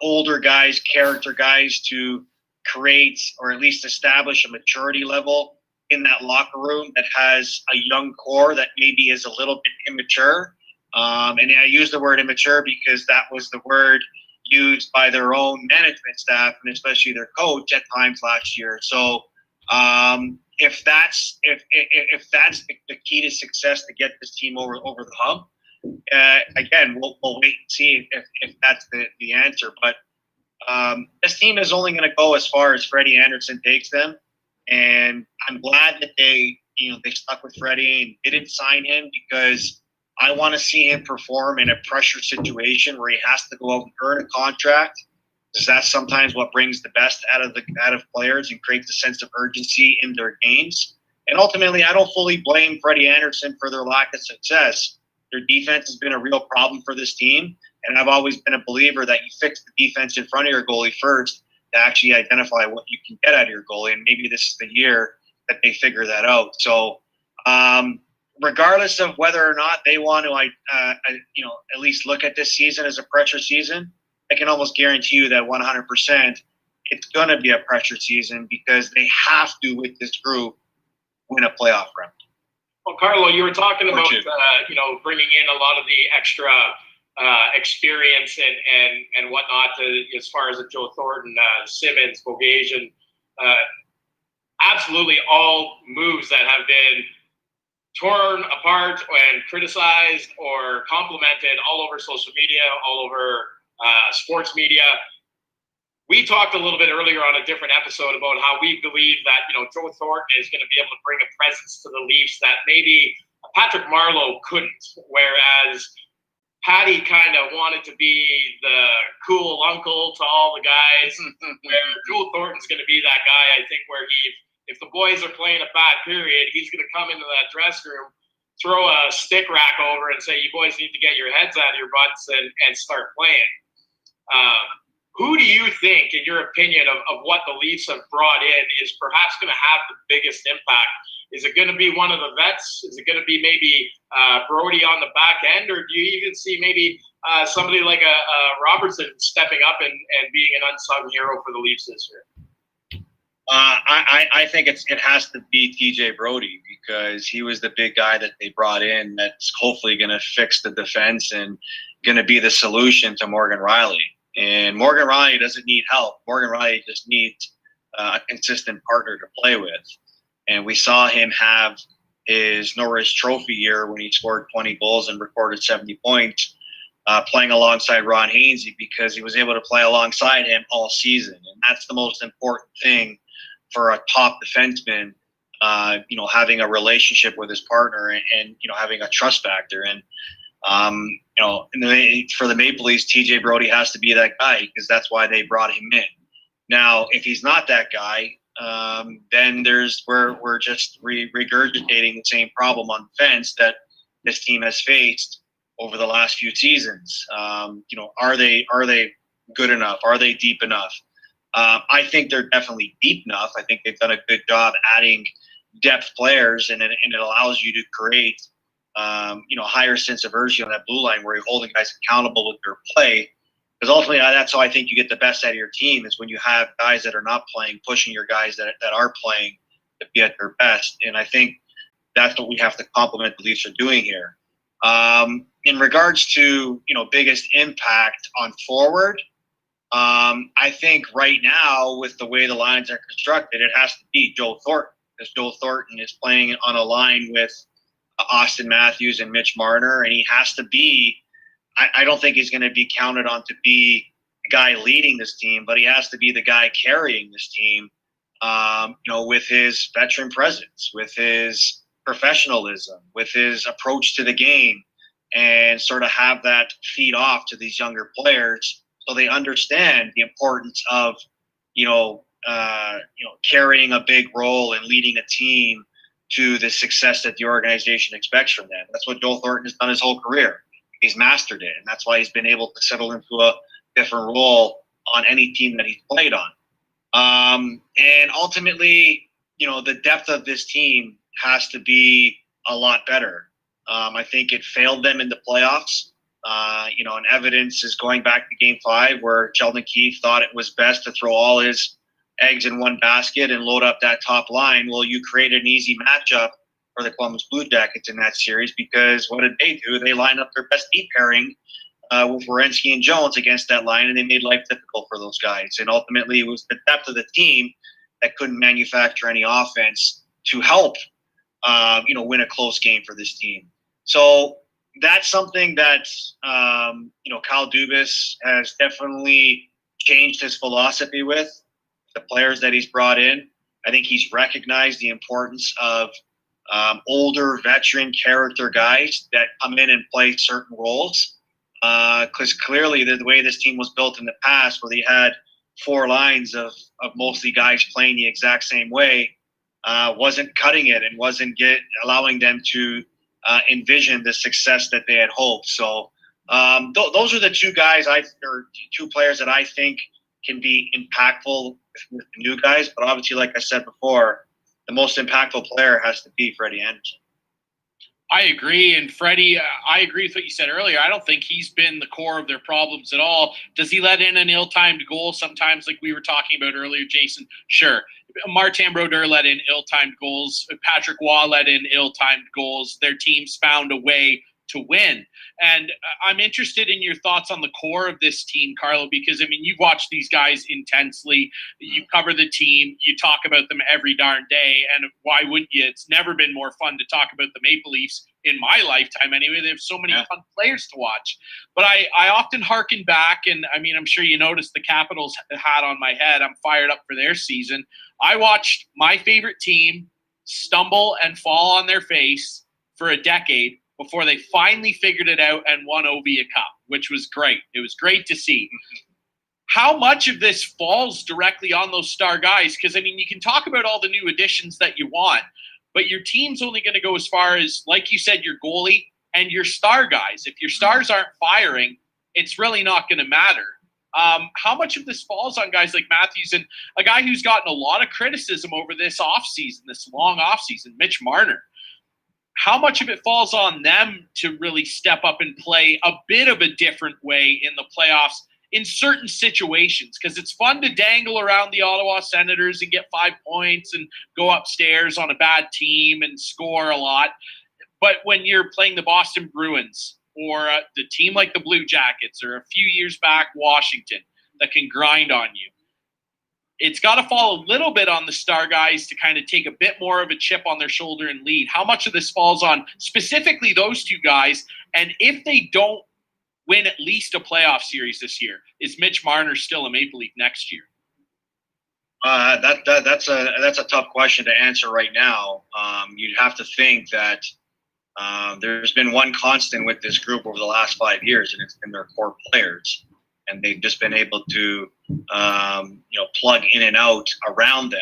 older guys, character guys, to create or at least establish a maturity level in that locker room that has a young core that maybe is a little bit immature. And I use the word immature because that was the word used by their own management staff and especially their coach at times last year. So if that's the key to success to get this team over the hump, again, we'll wait and see if that's the answer. But this team is only going to go as far as Freddie Anderson takes them. And I'm glad that they stuck with Freddie and didn't sign him, because I want to see him perform in a pressure situation where he has to go out and earn a contract, because that's sometimes what brings the best out of players and creates a sense of urgency in their games. And ultimately, I don't fully blame Freddie Anderson for their lack of success. Their defense has been a real problem for this team, and I've always been a believer that you fix the defense in front of your goalie first to actually identify what you can get out of your goalie, and maybe this is the year that they figure that out. So regardless of whether or not they want to at least look at this season as a pressure season, I can almost guarantee you that 100% it's going to be a pressure season, because they have to, with this group, win a playoff round. Well, Carlo, you were talking about bringing in a lot of the extra experience and whatnot as far as Joe Thornton, Simmons, Bogasian, absolutely all moves that have been torn apart and criticized or complimented all over social media, all over sports media. We talked a little bit earlier on a different episode about how we believe that, Joe Thornton is going to be able to bring a presence to the Leafs that maybe Patrick Marleau couldn't, whereas Patty kind of wanted to be the cool uncle to all the guys, where Joe Thornton's going to be that guy, I think, where if the boys are playing a bad period, he's going to come into that dressing room, throw a stick rack over and say, you boys need to get your heads out of your butts and start playing. Who do you think, in your opinion, of what the Leafs have brought in is perhaps going to have the biggest impact? Is it going to be one of the vets? Is it going to be maybe Brody on the back end? Or do you even see maybe somebody like a Robertson stepping up and being an unsung hero for the Leafs this year? I think it has to be TJ Brody, because he was the big guy that they brought in that's hopefully going to fix the defense and going to be the solution to Morgan Rielly. And Morgan Rielly doesn't need help. Morgan Rielly just needs a consistent partner to play with. And we saw him have his Norris Trophy year when he scored 20 goals and recorded 70 points, playing alongside Ron Hainsey, because he was able to play alongside him all season. And that's the most important thing for a top defenseman, having a relationship with his partner and having a trust factor. And, for the Maple Leafs, TJ Brody has to be that guy, because that's why they brought him in. Now, if he's not that guy, then we're just regurgitating the same problem on defense that this team has faced over the last few seasons. Are they good enough? Are they deep enough? I think they're definitely deep enough. I think they've done a good job adding depth players, and it allows you to create higher sense of urgency on that blue line, where you're holding guys accountable with their play. Because ultimately, that's how I think you get the best out of your team, is when you have guys that are not playing, pushing your guys that are playing to be at their best. And I think that's what we have to compliment the Leafs are doing here. In regards to, biggest impact on forward, I think right now, with the way the lines are constructed, it has to be Joe Thornton, because Joe Thornton is playing on a line with Austin Matthews and Mitch Marner, and he has to be – I don't think he's going to be counted on to be the guy leading this team, but he has to be the guy carrying this team, with his veteran presence, with his professionalism, with his approach to the game, and sort of have that feed off to these younger players so they understand the importance of, carrying a big role and leading a team to the success that the organization expects from them. That's what Joe Thornton has done his whole career. He's mastered it, and that's why he's been able to settle into a different role on any team that he's played on. And ultimately, the depth of this team has to be a lot better. I think it failed them in the playoffs. And evidence is going back to Game 5, where Sheldon Keefe thought it was best to throw all his eggs in one basket and load up that top line. Well, you created an easy matchup for the Columbus Blue Jackets in that series, because what did they do? They lined up their best deep pairing with Werenski and Jones against that line, and they made life difficult for those guys. And ultimately, it was the depth of the team that couldn't manufacture any offense to help, win a close game for this team. So that's something that, Kyle Dubas has definitely changed his philosophy with the players that he's brought in. I think he's recognized the importance of older veteran character guys that come in and play certain roles. Because clearly the way this team was built in the past, where they had four lines of mostly guys playing the exact same way, wasn't cutting it and wasn't allowing them to envision the success that they had hoped. So those are the two players that I think can be impactful with the new guys. But obviously, like I said before, the most impactful player has to be Freddie Anderson. I agree. And Freddie, I agree with what you said earlier. I don't think he's been the core of their problems at all. Does he let in an ill-timed goal sometimes, like we were talking about earlier, Jason? Sure. Martin Brodeur let in ill-timed goals. Patrick Waugh let in ill-timed goals. Their teams found a way to win. And I'm interested in your thoughts on the core of this team, Carlo, because, I mean, you've watched these guys intensely. You cover the team. You talk about them every darn day. And why wouldn't you? It's never been more fun to talk about the Maple Leafs in my lifetime anyway. They have so many fun players to watch. But I often hearken back, and, I mean, I'm sure you noticed the Capitals hat on my head. I'm fired up for their season. I watched my favorite team stumble and fall on their face for a decade before they finally figured it out and won Ovi a Cup, which was great. It was great to see. How much of this falls directly on those star guys? Because, I mean, you can talk about all the new additions that you want, but your team's only going to go as far as, like you said, your goalie and your star guys. If your stars aren't firing, it's really not going to matter. How much of this falls on guys like Matthews and a guy who's gotten a lot of criticism over this offseason, this long offseason, Mitch Marner? How much of it falls on them to really step up and play a bit of a different way in the playoffs in certain situations? Because it's fun to dangle around the Ottawa Senators and get 5 points and go upstairs on a bad team and score a lot. But when you're playing the Boston Bruins or the team like the Blue Jackets or a few years back Washington that can grind on you, it's got to fall a little bit on the star guys to kind of take a bit more of a chip on their shoulder and lead. How much of this falls on specifically those two guys? And if they don't win at least a playoff series this year, is Mitch Marner still a Maple Leaf next year? That's a tough question to answer right now. You'd have to think that there's been one constant with this group over the last 5 years, and it's been their core players. And they've just been able to, plug in and out around them.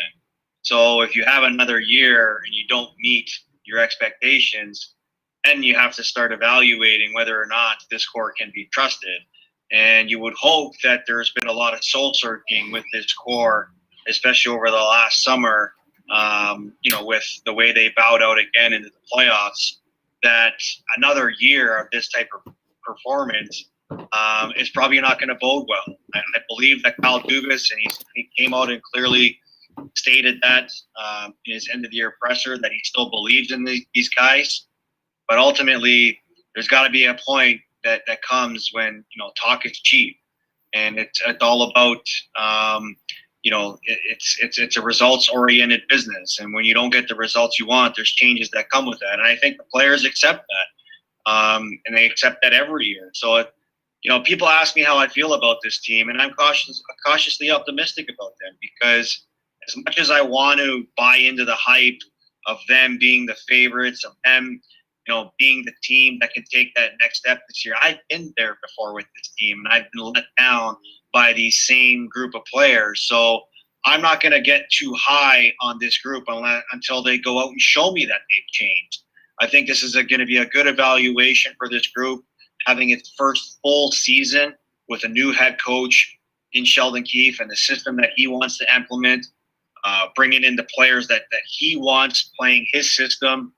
So if you have another year and you don't meet your expectations, then you have to start evaluating whether or not this core can be trusted. And you would hope that there's been a lot of soul searching with this core, especially over the last summer, with the way they bowed out again into the playoffs, that another year of this type of performance is probably not going to bode well. I believe that Kyle Dubas, and he came out and clearly stated that in his end of the year presser that he still believes in these guys. But ultimately, there's got to be a point that comes when talk is cheap, and it's all about it's a results oriented business, and when you don't get the results you want, there's changes that come with that, and I think the players accept that, and they accept that every year. So people ask me how I feel about this team, and I'm cautiously optimistic about them, because as much as I want to buy into the hype of them being the favorites, of them, being the team that can take that next step this year, I've been there before with this team, and I've been let down by these same group of players. So I'm not going to get too high on this group until they go out and show me that they've changed. I think this is going to be a good evaluation for this group, having its first full season with a new head coach in Sheldon Keefe and the system that he wants to implement, bringing in the players that he wants, playing his system,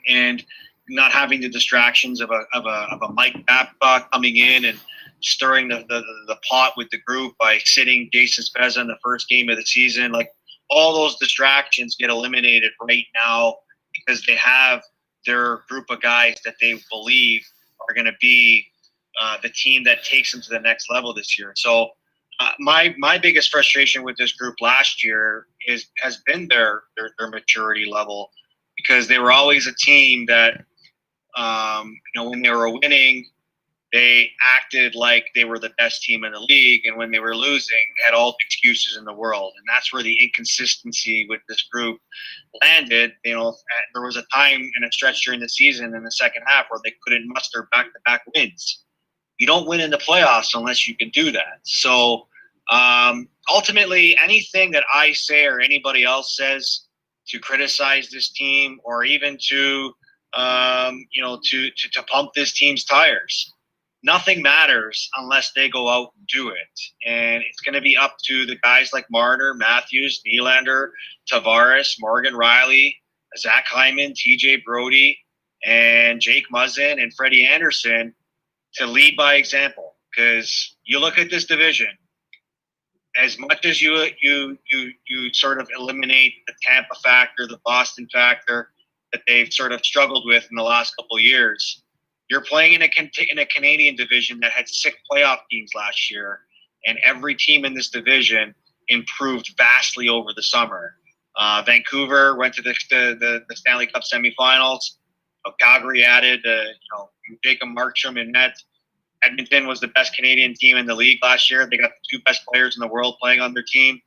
and not having the distractions of a Mike Babcock coming in and stirring the pot with the group by sitting Jason Spezza in the first game of the season. Like, all those distractions get eliminated right now because they have their group of guys that they believe are going to be the team that takes them to the next level this year. So my biggest frustration with this group last year has been their maturity level, because they were always a team that when they were winning, they acted like they were the best team in the league, and when they were losing, had all the excuses in the world. And that's where the inconsistency with this group landed. There was a time in a stretch during the season in the second half where they couldn't muster back-to-back wins. You don't win in the playoffs unless you can do that. So ultimately, anything that I say or anybody else says to criticize this team, or even to pump this team's tires, nothing matters unless they go out and do it. And it's going to be up to the guys like Marner, Matthews, Nylander, Tavares, Morgan Riley, Zach Hyman, TJ Brody, and Jake Muzzin and Freddie Anderson to lead by example. Because you look at this division, as much as you sort of eliminate the Tampa factor, the Boston factor, that they've sort of struggled with in the last couple of years. You're playing in a Canadian division that had 6 playoff teams last year, and every team in this division improved vastly over the summer. Vancouver went to the Stanley Cup semifinals. Calgary added Jacob Markstrom in net. Edmonton was the best Canadian team in the league last year. They got the 2 best players in the world playing on their team.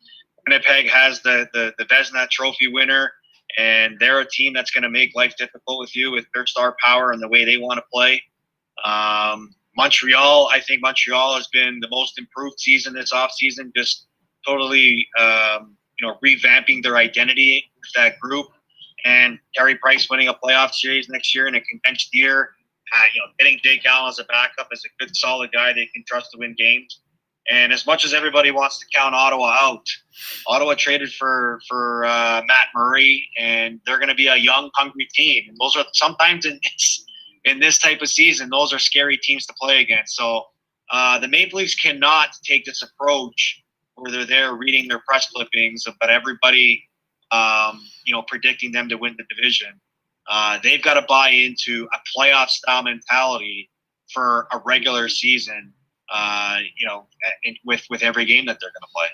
Winnipeg has the Vezina Trophy winner, and they're a team that's going to make life difficult with you with their star power and the way they want to play. Montreal, I think Montreal has been the most improved season this offseason, just totally revamping their identity with that group. And Carey Price winning a playoff series next year in a condensed year, getting Jake Allen as a backup is a good, solid guy they can trust to win games. And as much as everybody wants to count Ottawa out, Ottawa traded for Matt Murray, and they're going to be a young, hungry team. And those are sometimes in this type of season, those are scary teams to play against. So the Maple Leafs cannot take this approach where they're there reading their press clippings about everybody, predicting them to win the division. They've got to buy into a playoff style mentality for a regular season, with every game that they're going to play.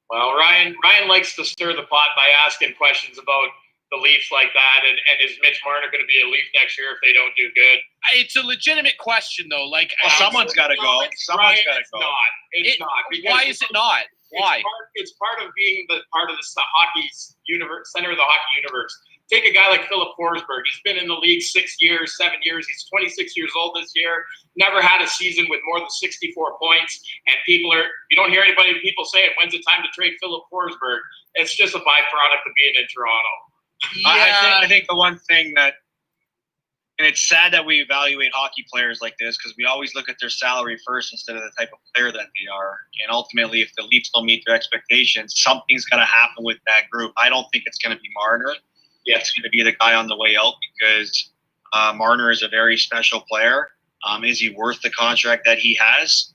Well, Ryan likes to stir the pot by asking questions about the Leafs like that, and is Mitch Marner going to be a Leaf next year if they don't do good? It's a legitimate question, though. Like, someone's got to go. Someone's got to go. It's not. Why is it not? Why? It's part of being the part of the hockey universe, center of the hockey universe. Take a guy like Philip Forsberg. He's been in the league 6 years, 7 years. He's 26 years old this year. Never had a season with more than 64 points. And you don't hear people saying, when's it time to trade Philip Forsberg? It's just a byproduct of being in Toronto. Yeah. I think the one thing that, and it's sad that we evaluate hockey players like this because we always look at their salary first instead of the type of player that they are. And ultimately, if the Leafs don't meet their expectations, something's going to happen with that group. I don't think it's going to be Marner. Yeah, it's going to be the guy on the way out because Marner is a very special player. Is he worth the contract that he has?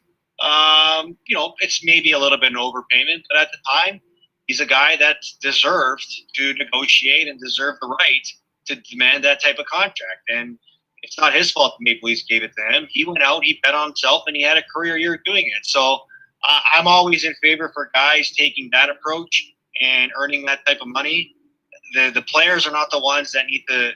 It's maybe a little bit an overpayment, but at the time, he's a guy that deserved to negotiate and deserved the right to demand that type of contract. And it's not his fault the Maple Leafs gave it to him. He went out, he bet on himself, and he had a career year doing it. So I'm always in favor for guys taking that approach and earning that type of money. The players are not the ones that need to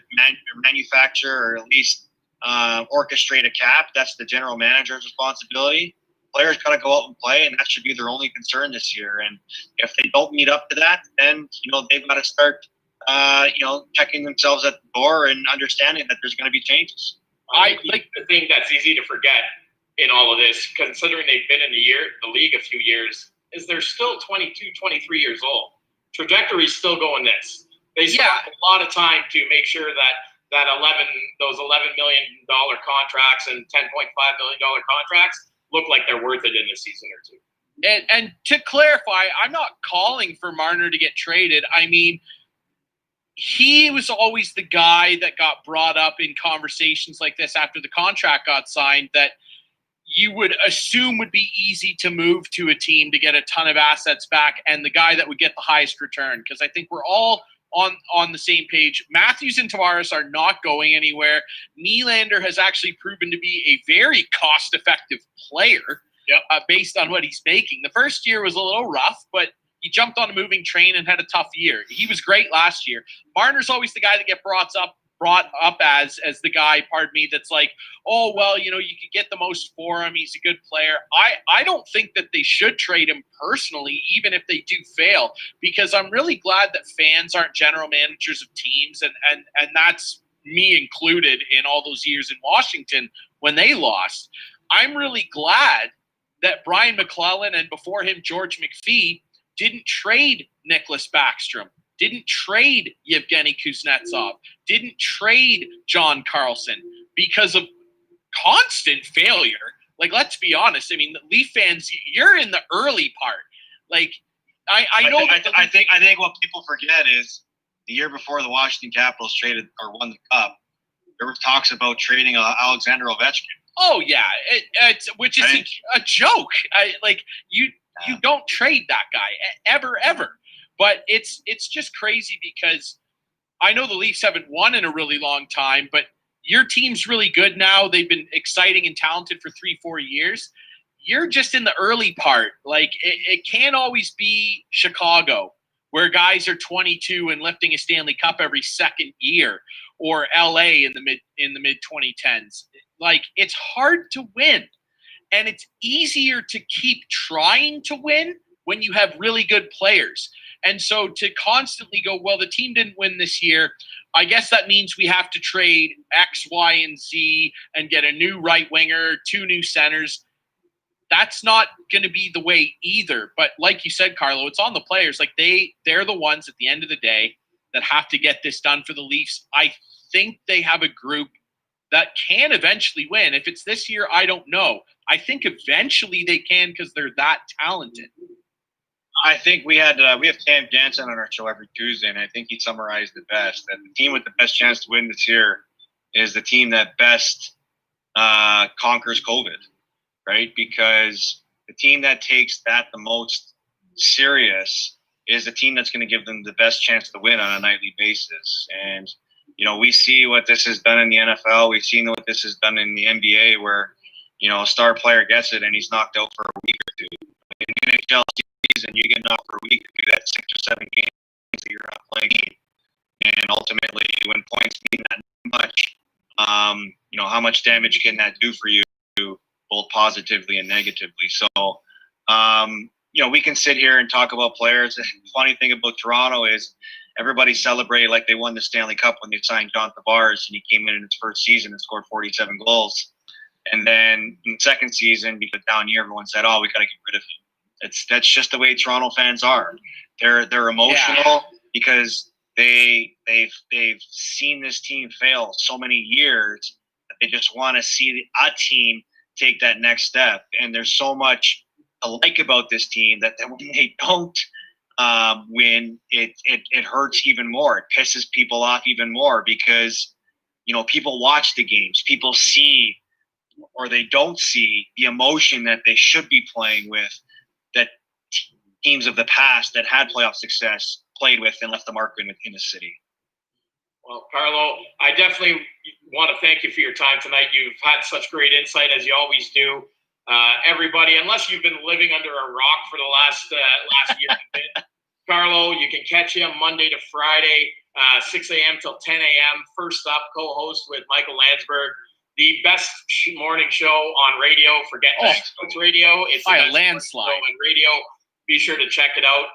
manufacture or at least orchestrate a cap. That's the general manager's responsibility. Players got to go out and play, and that should be their only concern this year. And if they don't meet up to that, then they've got to start checking themselves at the door and understanding that there's going to be changes. I think the thing that's easy to forget in all of this, considering they've been in the league a few years, is they're still 22, 23 years old. Trajectory's still going this. They spent a lot of time to make sure that those $11 million contracts and $10.5 million contracts look like they're worth it in a season or two. And to clarify, I'm not calling for Marner to get traded. I mean, he was always the guy that got brought up in conversations like this after the contract got signed that you would assume would be easy to move to a team to get a ton of assets back and the guy that would get the highest return. Because I think we're all on the same page. Matthews and Tavares are not going anywhere. Nylander has actually proven to be a very cost-effective player based on what he's making. The first year was a little rough, but he jumped on a moving train and had a tough year. He was great last year. Marner's always the guy that gets brought up as the guy, that's like, oh, well, you could get the most for him. He's a good player. I don't think that they should trade him personally, even if they do fail, because I'm really glad that fans aren't general managers of teams, and that's me included in all those years in Washington when they lost. I'm really glad that Brian McClellan and before him George McPhee didn't trade Nicholas Backstrom, didn't trade Yevgeny Kuznetsov, didn't trade John Carlson because of constant failure. Like, let's be honest. I mean, the Leaf fans, you're in the early part. Like, I know. I think what people forget is the year before the Washington Capitals traded or won the Cup, there were talks about trading Alexander Ovechkin. Oh yeah, which is a joke. You don't trade that guy ever. But it's just crazy because I know the Leafs haven't won in a really long time, but your team's really good now. They've been exciting and talented for 3-4 years. You're just in the early part. Like, it can't always be Chicago, where guys are 22 and lifting a Stanley Cup every second year, or LA in the mid 2010s. Like, it's hard to win, and it's easier to keep trying to win when you have really good players. And so to constantly go, well, the team didn't win this year, I guess that means we have to trade X, Y, and Z and get a new right winger, 2 new centers. That's not going to be the way either. But like you said, Carlo, it's on the players. Like, they're the ones at the end of the day that have to get this done for the Leafs. I think they have a group that can eventually win. If it's this year, I don't know. I think eventually they can because they're that talented. I think we have Cam Jansen on our show every Tuesday, and I think he summarized it best, that the team with the best chance to win this year is the team that best conquers COVID, right? Because the team that takes that the most serious is the team that's going to give them the best chance to win on a nightly basis. And, we see what this has done in the NFL. We've seen what this has done in the NBA where, a star player gets it and he's knocked out for a week or two. In the NHL season, you get knocked for a week, you do that 6 or 7 games that you're not playing. And ultimately, when points mean that much, how much damage can that do for you, both positively and negatively? So, we can sit here and talk about players. The funny thing about Toronto is everybody celebrated like they won the Stanley Cup when they signed John Tavares, and he came in his first season and scored 47 goals. And then in the second season, because down year, everyone said, "Oh, we got to get rid of him." That's just the way Toronto fans are. They're emotional because they've seen this team fail so many years that they just want to see a team take that next step. And there's so much to like about this team that when they don't win, it hurts even more. It pisses people off even more because people watch the games, people see or they don't see the emotion that they should be playing with, that teams of the past that had playoff success played with and left the mark in the city. Well, Carlo, I definitely want to thank you for your time tonight. You've had such great insight, as you always do. Everybody, unless you've been living under a rock for the last year and a bit, Carlo, you can catch him Monday to Friday, 6 a.m. till 10 a.m. First up, co-host with Michael Landsberg. The best morning show on radio. Forget Sports Radio. It's the best landslide show on radio. Be sure to check it out.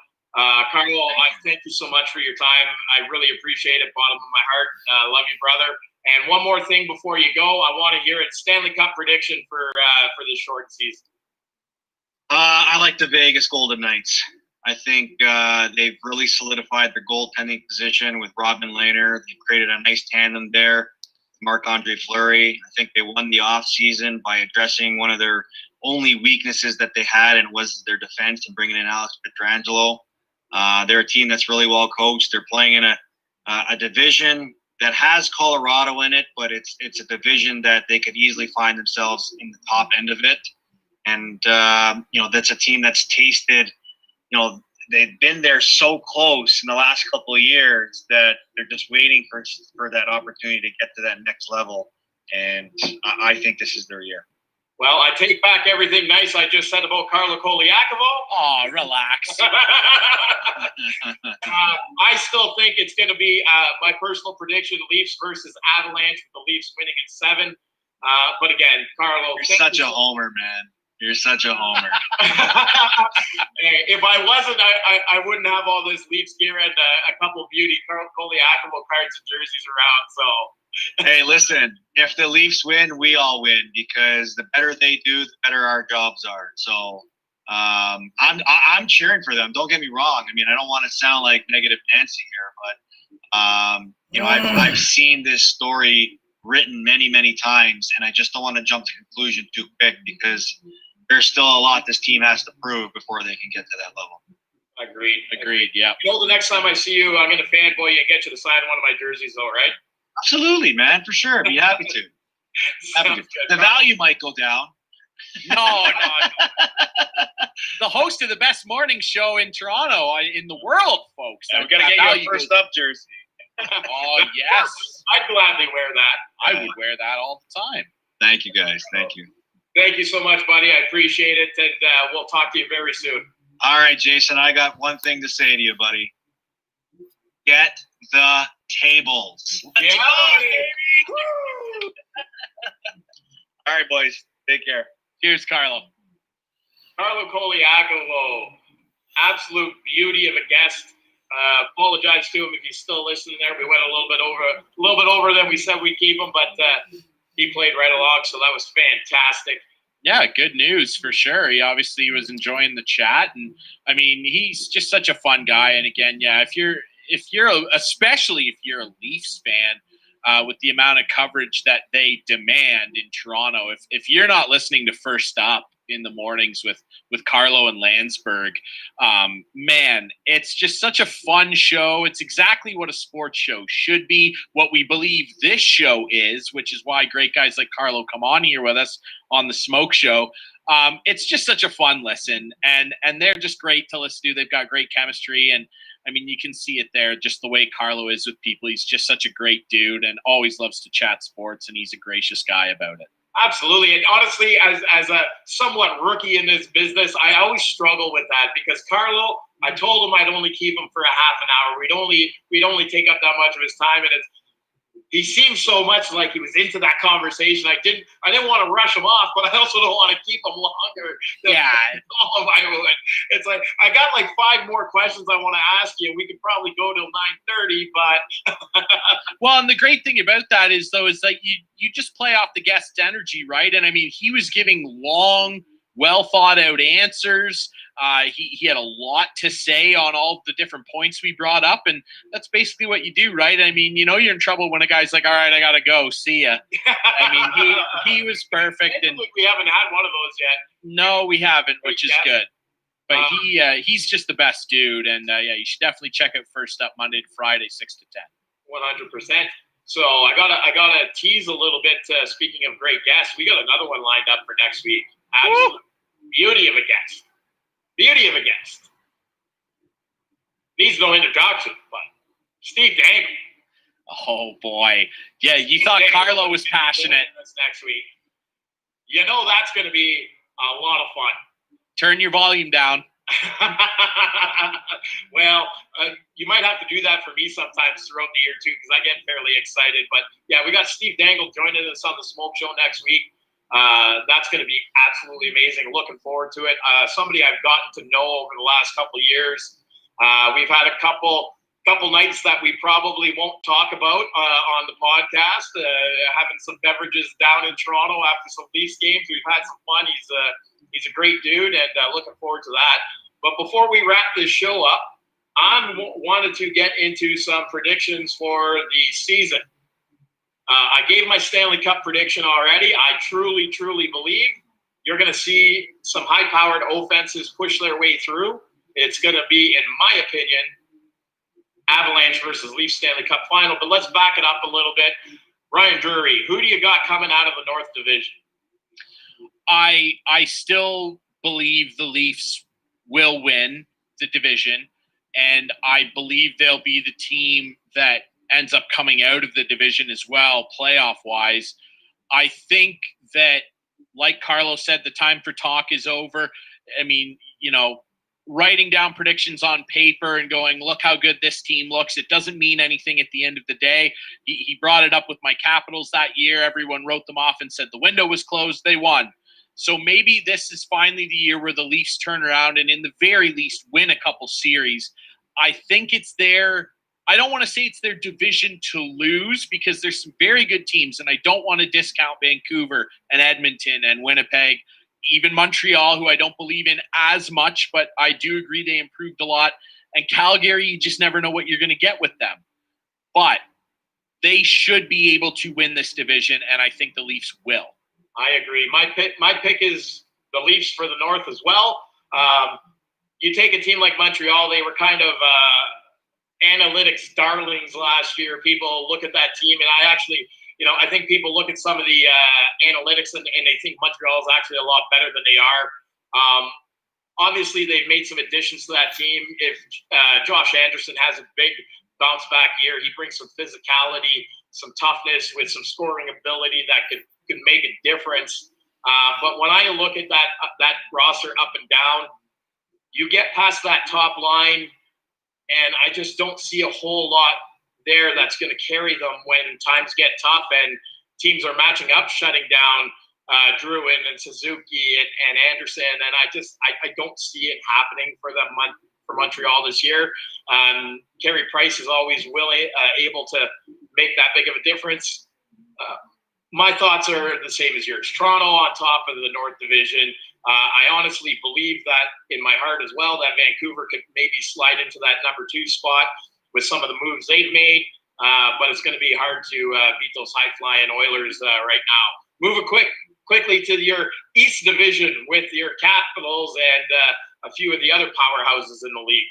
Carlo, I thank you so much for your time. I really appreciate it, bottom of my heart. Love you, brother. And one more thing before you go, I want to hear it. Stanley Cup prediction for this short season. I like the Vegas Golden Knights. I think they've really solidified their goaltending position with Robin Lehner. They've created a nice tandem there. Marc-Andre Fleury. I think they won the offseason by addressing one of their only weaknesses that they had, and was their defense, and bringing in Alex Pietrangelo. They're a team that's really well coached. They're playing in a division that has Colorado in it, but it's a division that they could easily find themselves in the top end of it. And, that's a team that's tasted, they've been there so close in the last couple of years that they're just waiting for that opportunity to get to that next level. And I think this is their year. Well, I take back everything nice I just said about Carlo Colaiacovo. Oh, relax. I still think it's going to be my personal prediction, Leafs versus Avalanche, with the Leafs winning in 7. But again, Carlo. You're such a homer, man. You're such a homer. If I wasn't, I wouldn't have all this Leafs gear and a couple beauty Colaiacovo cards and jerseys around. So, hey, listen, if the Leafs win, we all win, because the better they do, the better our jobs are. So I'm cheering for them. Don't get me wrong. I mean, I don't want to sound like negative Nancy here, but I've seen this story written many, many times, and I just don't want to jump to conclusion too quick, because there's still a lot this team has to prove before they can get to that level. Agreed. Yeah. The next time I see you, I'm going to fanboy you and get you to sign one of my jerseys, though, right? Absolutely, man, for sure. Be happy to. The value might go down. No. The host of the best morning show in Toronto, in the world, folks. I'm going to get you a first up jersey. Oh, yes. I'd gladly wear that. I would wear that all the time. Thank you, guys. Thank you. Thank you so much, buddy. I appreciate it, and we'll talk to you very soon. All right, Jason, I got one thing to say to you, buddy. Get the tables. Yeah, All right, boys. Take care. Cheers, Carlo. Carlo Colaiacovo, absolute beauty of a guest. Apologize to him if he's still listening there. We went a little bit over than we said we'd keep him, but he played right along, so that was fantastic. Yeah, good news for sure. He obviously was enjoying the chat, and I mean, he's just such a fun guy. And again, yeah, especially if you're a Leafs fan, with the amount of coverage that they demand in Toronto, if you're not listening to First Up in the mornings with Carlo and Landsberg, man, it's just such a fun show. It's exactly what a sports show should be, what we believe this show is, which is why great guys like Carlo come on here with us on the Smoke Show. It's just such a fun listen, and they're just great to listen to. They've got great chemistry, and I mean, you can see it there, just the way Carlo is with people. He's just such a great dude and always loves to chat sports, and he's a gracious guy about it. Absolutely. And honestly, as a somewhat rookie in this business, I always struggle with that because Carlo, I told him I'd only keep him for a half an hour. We'd only take up that much of his time, and he seemed so much like he was into that conversation. I didn't want to rush him off, but I also don't want to keep him longer. It's like I got like 5 more questions I want to ask you. We could probably go till 9:30, but well, and the great thing about that is that you just play off the guest's energy, right? And I mean, he was giving long, well thought out answers. He had a lot to say on all the different points we brought up, and that's basically what you do, right? I mean, you're in trouble when a guy's like, all right, I gotta go, see ya. I mean, he was perfect. And we haven't had one of those yet. No, we haven't, which is good. But he's just the best dude, and you should definitely check out First Up Monday to Friday, 6 to 10. 100%. So I gotta tease a little bit. Speaking of great guests, we got another one lined up for next week. Absolute beauty of a guest. Beauty of a guest. Needs no introduction, but Steve Dangle. Oh boy, yeah. You thought Carlo was passionate. Next week, that's going to be a lot of fun. Turn your volume down. Well, you might have to do that for me sometimes throughout the year too, because I get fairly excited. But yeah, we got Steve Dangle joining us on the Smoke Show next week. That's going to be absolutely amazing. Looking forward to it. Somebody I've gotten to know over the last couple of years. We've had a couple nights that we probably won't talk about on the podcast. Having some beverages down in Toronto after some Leafs games. We've had some fun. He's a great dude, and looking forward to that. But before we wrap this show up, I wanted to get into some predictions for the season. I gave my Stanley Cup prediction already. I truly, truly believe you're going to see some high-powered offenses push their way through. It's going to be, in my opinion, Avalanche versus Leafs Stanley Cup final. But let's back it up a little bit. Ryan Drury, who do you got coming out of the North Division? I still believe the Leafs will win the division, and I believe they'll be the team that ends up coming out of the division as well, playoff-wise. I think that, like Carlo said, the time for talk is over. I mean, writing down predictions on paper and going, look how good this team looks, it doesn't mean anything at the end of the day. He brought it up with my Capitals that year. Everyone wrote them off and said the window was closed. They won. So maybe this is finally the year where the Leafs turn around and in the very least win a couple series. I think it's I don't want to say it's their division to lose because there's some very good teams, and I don't want to discount Vancouver and Edmonton and Winnipeg, even Montreal, who I don't believe in as much, but I do agree they improved a lot. And Calgary, you just never know what you're going to get with them. But they should be able to win this division, and I think the Leafs will. I agree. My pick is the Leafs for the North as well. You take a team like Montreal, they were kind of analytics darlings last year. People look at that team, and I think people look at some of the analytics and they think Montreal is actually a lot better than they are. Obviously, they've made some additions to that team. If Josh Anderson has a big bounce back year. He brings some physicality, some toughness with some scoring ability that could make a difference. But when I look at that roster up and down, you get past that top line, and I just don't see a whole lot there that's going to carry them when times get tough and teams are matching up, shutting down Drury and Suzuki and Anderson. And I don't see it happening for them for Montreal this year. Carey Price is always able to make that big of a difference. My thoughts are the same as yours. Toronto on top of the North Division. I honestly believe that in my heart as well that Vancouver could maybe slide into that number 2 spot with some of the moves they've made, but it's going to be hard to beat those high-flying Oilers right now. Moving quickly to your East Division with your Capitals and a few of the other powerhouses in the league.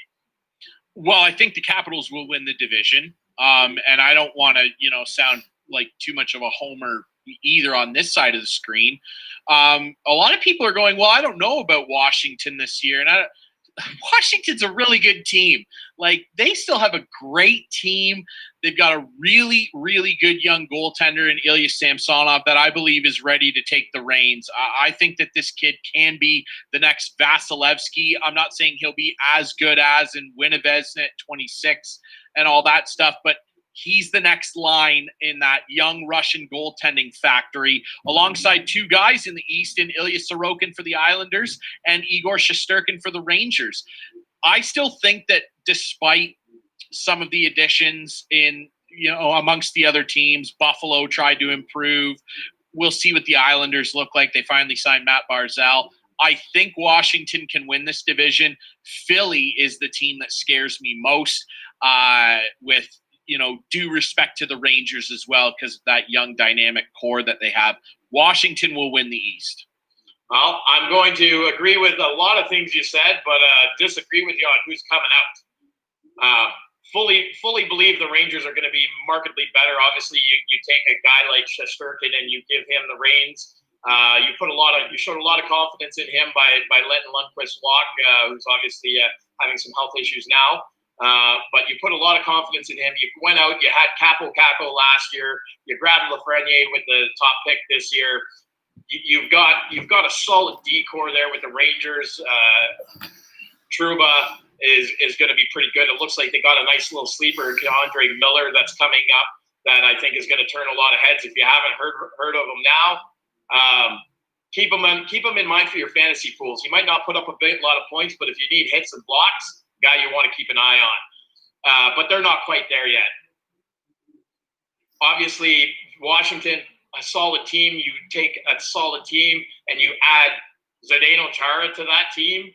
Well, I think the Capitals will win the division, and I don't want to, sound like too much of a homer either on this side of the screen. A lot of people are going, well, I don't know about Washington this year, and Washington's a really good team. Like, they still have a great team. They've got a really, really good young goaltender in Ilya Samsonov that I believe is ready to take the reins. I think that this kid can be the next Vasilevsky. I'm not saying he'll be as good as in Winnipeg at 26 and all that stuff, but he's the next line in that young Russian goaltending factory, alongside 2 guys in the East, in Ilya Sorokin for the Islanders and Igor Shesterkin for the Rangers. I still think that despite some of the additions in, amongst the other teams, Buffalo tried to improve. We'll see what the Islanders look like. They finally signed Matt Barzal. I think Washington can win this division. Philly is the team that scares me most, with due respect to the Rangers as well, because of that young dynamic core that they have. Washington will win the East. Well, I'm going to agree with a lot of things you said, but disagree with you on who's coming out. Fully believe the Rangers are going to be markedly better. Obviously, you take a guy like Shesterkin and you give him the reins. You showed a lot of confidence in him by letting Lundqvist walk, who's obviously having some health issues now. But you put a lot of confidence in him. You went out, you had Capo last year. You grabbed Lafreniere with the top pick this year. You've got a solid D-core there with the Rangers. Trouba is going to be pretty good. It looks like they got a nice little sleeper, Andre Miller, that's coming up that I think is going to turn a lot of heads. If you haven't heard of him now, keep him in mind for your fantasy pools. He might not put up a lot of points, but if you need hits and blocks, guy you want to keep an eye on. But they're not quite there yet. Obviously, Washington, a solid team. You take a solid team and you add Zdeno Chara to that team.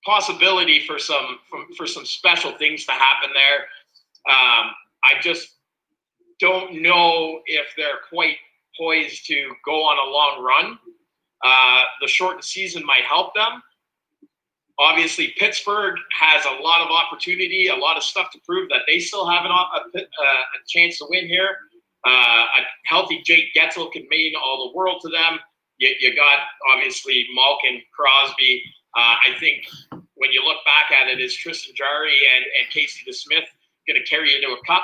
Possibility for some special things to happen there. I just don't know if they're quite poised to go on a long run. The shortened season might help them. Obviously, Pittsburgh has a lot of opportunity, a lot of stuff to prove that they still have a chance to win here. A healthy Jake Getzel can mean all the world to them. You got, obviously, Malkin, Crosby. I think when you look back at it, is Tristan Jarry and Casey DeSmith going to carry you to a cup?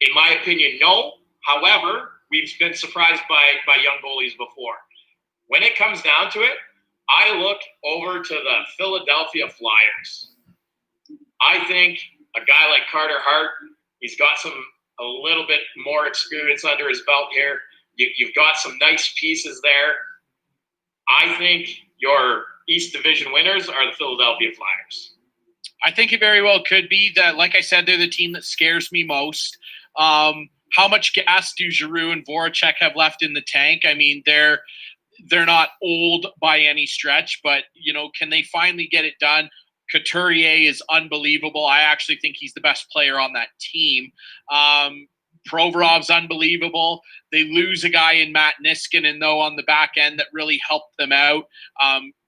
In my opinion, no. However, we've been surprised by young goalies before. When it comes down to it, I look over to the Philadelphia Flyers. I think a guy like Carter Hart, he's got a little bit more experience under his belt here. You've got some nice pieces there. I think your East Division winners are the Philadelphia Flyers. I think it very well could be that. Like I said, they're the team that scares me most. How much gas do Giroux and Voracek have left in the tank? I mean, they're not old by any stretch, but, can they finally get it done? Couturier is unbelievable. I actually think he's the best player on that team. Provorov's unbelievable. They lose a guy in Matt Niskanen, though, on the back end that really helped them out.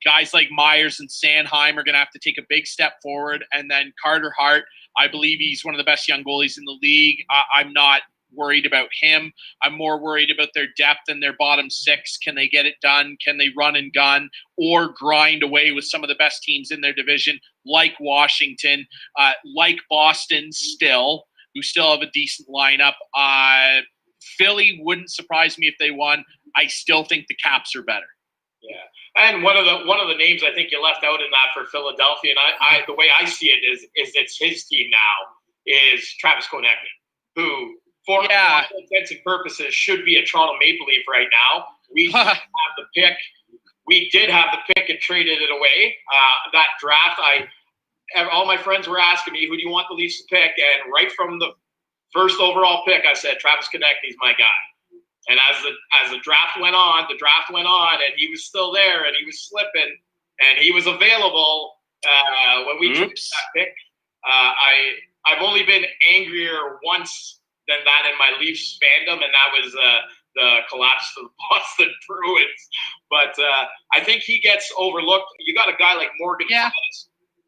Guys like Myers and Sanheim are going to have to take a big step forward. And then Carter Hart, I believe he's one of the best young goalies in the league. I'm not worried about him. I'm more worried about their depth and their bottom six. Can they get it done? Can they run and gun or grind away with some of the best teams in their division? like Washington, like Boston still, who still have a decent lineup. Philly wouldn't surprise me if they won. I still think the Caps are better. Yeah, and one of the names I think you left out in that for Philadelphia, and I the way I see it is it's his team now is Travis Konechny, who for all intents and purposes should be a Toronto Maple Leaf right now. We have the pick. We did have the pick and traded it away. That draft, all my friends were asking me, who do you want the Leafs to pick? And right from the first overall pick, I said Travis Konechny's my guy. And as the draft went on, and he was still there, and he was slipping, and he was available when we took that pick. I've only been angrier once than that in my Leafs fandom, and that was the collapse of the Boston Bruins. But I think he gets overlooked. You got a guy like Morgan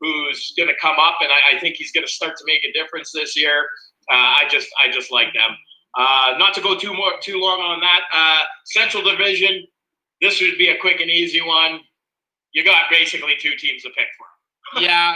who's going to come up, and I think he's going to start to make a difference this year. I just like them. Not to go too long on that. Central Division, this would be a quick and easy one. You got basically two teams to pick from. Yeah,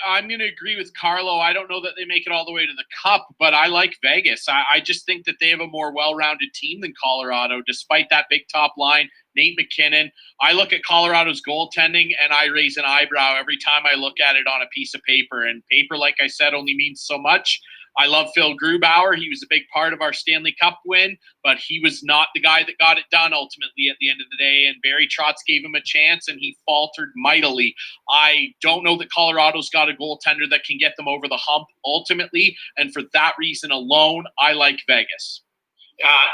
I'm going to agree with Carlo. I don't know that they make it all the way to the Cup, but I like Vegas. I just think that they have a more well-rounded team than Colorado, despite that big top line. Nate McKinnon. I look at Colorado's goaltending, and I raise an eyebrow every time I look at it on a piece of paper. And paper, like I said, only means so much. I love Phil Grubauer. He was a big part of our Stanley Cup win, but he was not the guy that got it done ultimately at the end of the day. And Barry Trotz gave him a chance, and he faltered mightily. I don't know that Colorado's got a goaltender that can get them over the hump ultimately. And for that reason alone, I like Vegas.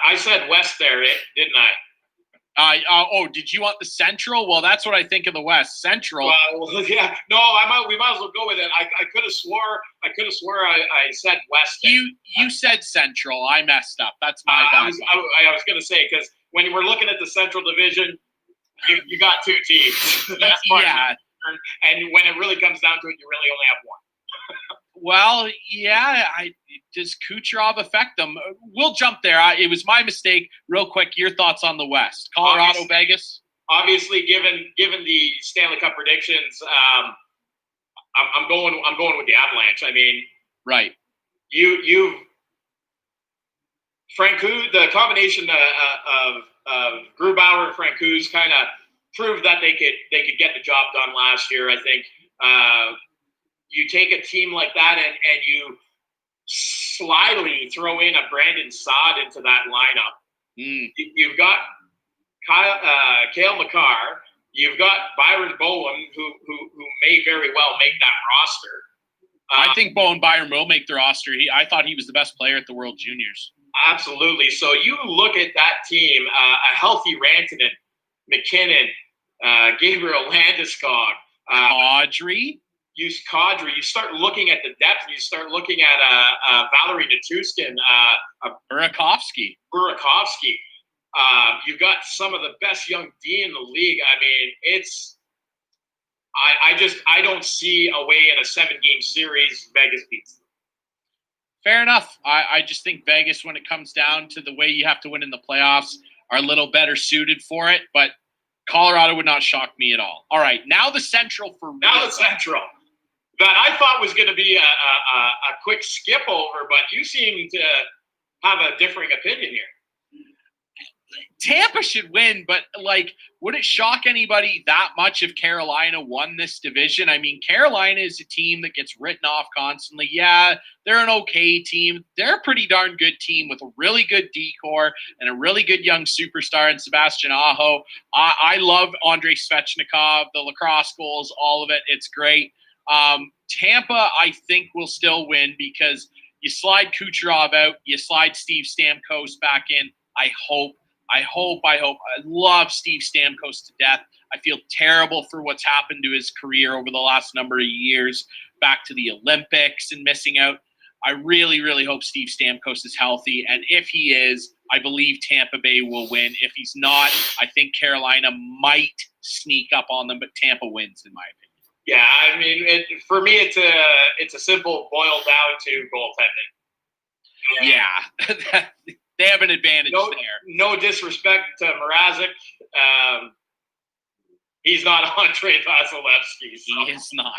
I said West there, didn't I? Did you want the Central? Well, that's what I think of the West. Central. Well, yeah. No, we might as well go with it. I could have swore I said West. You said Central. I messed up. That's my bad. I was going to say, because when we're looking at the Central Division, you got two teams. Yeah. And when it really comes down to it, you really only have one. Well, yeah. Does Kucherov affect them? We'll jump there. It was my mistake. Real quick, your thoughts on the West? Colorado, Vegas. Obviously, given the Stanley Cup predictions, I'm going with the Avalanche. I mean, right. You've Francouz, the combination of Grubauer and Francouz kind of proved that they could get the job done last year. I think you take a team like that and you slyly throw in a Brandon Saad into that lineup. You've got Cale Makar. You've got Byron Bowen, who may very well make that roster. I think Bowen Byron will make the roster. I thought he was the best player at the World Juniors. Absolutely. So you look at that team, a healthy Rantanen, McKinnon, Gabriel Landeskog, Kadri. Kadri. You start looking at the depth. You start looking at Valerie Nichushkin, Burakovsky. You've got some of the best young D in the league. I mean, I don't see a way in a 7-game series Vegas beats them. Fair enough. I just think Vegas, when it comes down to the way you have to win in the playoffs, are a little better suited for it. But Colorado would not shock me at all. All right, now the Central for real. Now the Central. That I thought was going to be a quick skip over, but you seem to have a differing opinion here. Tampa should win, but would it shock anybody that much if Carolina won this division? I mean, Carolina is a team that gets written off constantly. Yeah, they're an okay team. They're a pretty darn good team with a really good D-core and a really good young superstar in Sebastian Aho. I love Andrei Svechnikov, the lacrosse goals, all of it. It's great. Tampa, I think, will still win because you slide Kucherov out, you slide Steve Stamkos back in. I hope. I love Steve Stamkos to death. I feel terrible for what's happened to his career over the last number of years, back to the Olympics and missing out. I really, really hope Steve Stamkos is healthy. And if he is, I believe Tampa Bay will win. If he's not, I think Carolina might sneak up on them, but Tampa wins, in my opinion. Yeah, I mean, for me, it's a simple boil down to goaltending. Yeah. They have an advantage there. No disrespect to Mrazek. He's not Andrei Vasilevsky. So. He is not.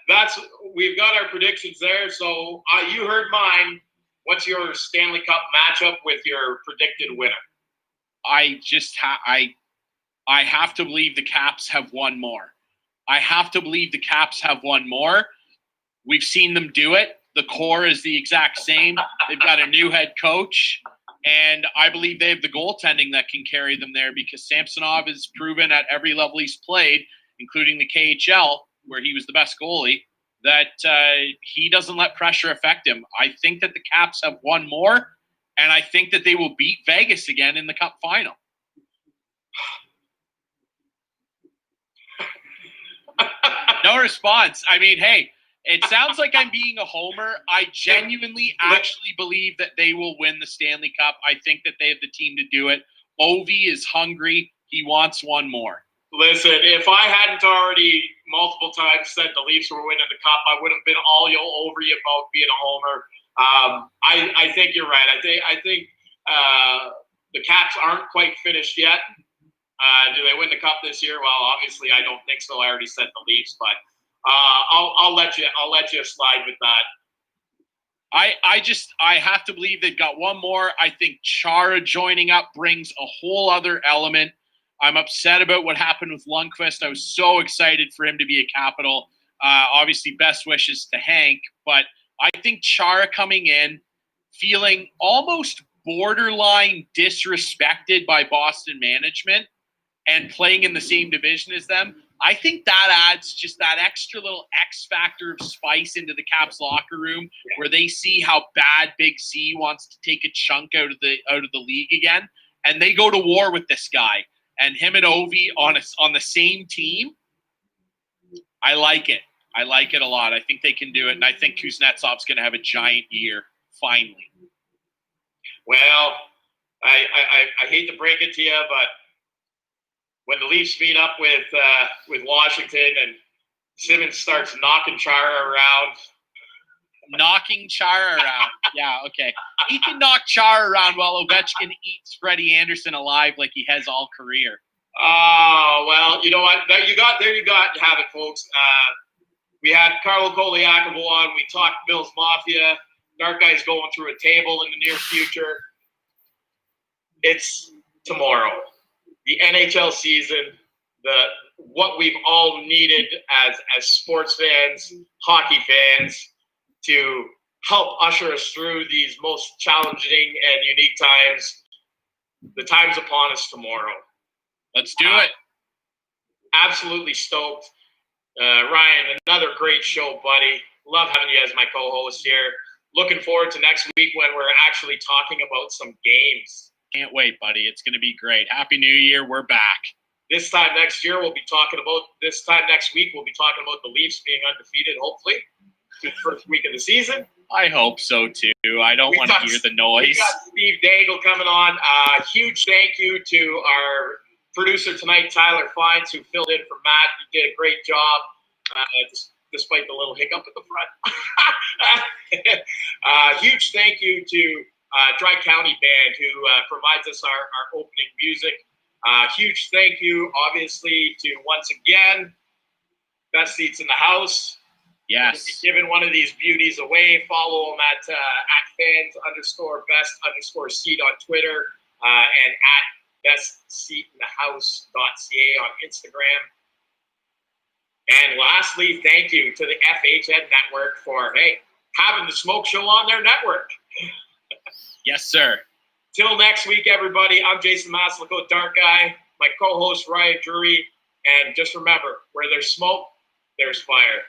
That's we've got our predictions there. So you heard mine. What's your Stanley Cup matchup with your predicted winner? I have to believe the Caps have one more. We've seen them do it. The core is the exact same. They've got a new head coach, and I believe they have the goaltending that can carry them there because Samsonov has proven at every level he's played, including the KHL, where he was the best goalie, that he doesn't let pressure affect him. I think that the Caps have one more, and I think that they will beat Vegas again in the Cup final. No response. I mean, hey, it sounds like I'm being a homer. I genuinely actually believe that they will win the Stanley Cup. I think that they have the team to do it. Ovi is hungry. He wants one more. Listen, if I hadn't already multiple times said the Leafs were winning the Cup, I would have been all over you about being a homer. I think you're right. I think the Caps aren't quite finished yet. Do they win the Cup this year? Well, obviously, I don't think so. I already said the Leafs, but I'll let you slide with that. I have to believe they've got one more. I think Chara joining up brings a whole other element. I'm upset about what happened with Lundqvist. I was so excited for him to be a Capital. Obviously, best wishes to Hank. But I think Chara coming in, feeling almost borderline disrespected by Boston management and playing in the same division as them, I think that adds just that extra little X factor of spice into the Caps locker room where they see how bad Big Z wants to take a chunk out of the league again. And they go to war with this guy. And him and Ovi on the same team, I like it. I like it a lot. I think they can do it, and I think Kuznetsov's going to have a giant year finally. Well, I hate to break it to you, but when the Leafs meet up with Washington and Simmons starts knocking Chara around. Knocking Chara around. Yeah, okay. He can knock Chara around while Ovechkin eats Freddie Anderson alive like he has all career. Oh, well, you know what? There you got to have it, folks. We had Carlo Colaiacovo on. We talked Bills Mafia. Dark Guy's going through a table in the near future. It's tomorrow. The NHL season, what we've all needed as sports fans, hockey fans, to help usher us through these most challenging and unique times. The time's upon us tomorrow. Let's do it. Absolutely stoked. Ryan, another great show, buddy. Love having you as my co-host here. Looking forward to next week when we're actually talking about some games. Can't wait, buddy. It's going to be great. Happy New Year. We're back. This time next week, we'll be talking about the Leafs being undefeated, hopefully, through the first week of the season. I hope so, too. I don't want to hear the noise. We got Steve Dangle coming on. Huge thank you to our producer tonight, Tyler Fines, who filled in for Matt. He did a great job, despite the little hiccup at the front. Huge thank you to Dry County Band, who provides us our opening music. Huge thank you, obviously, to, once again, Best Seats in the House. Yes. Giving one of these beauties away. Follow them at fans_best_seat on Twitter and at bestseatinthehouse.ca on Instagram. And lastly, thank you to the FHN Network for, having the Smoke Show on their network. Yes, sir. Till next week, everybody, I'm Jason Maslico, Dark Guy, my co-host Ryan Drury, and just remember, where there's smoke, there's fire.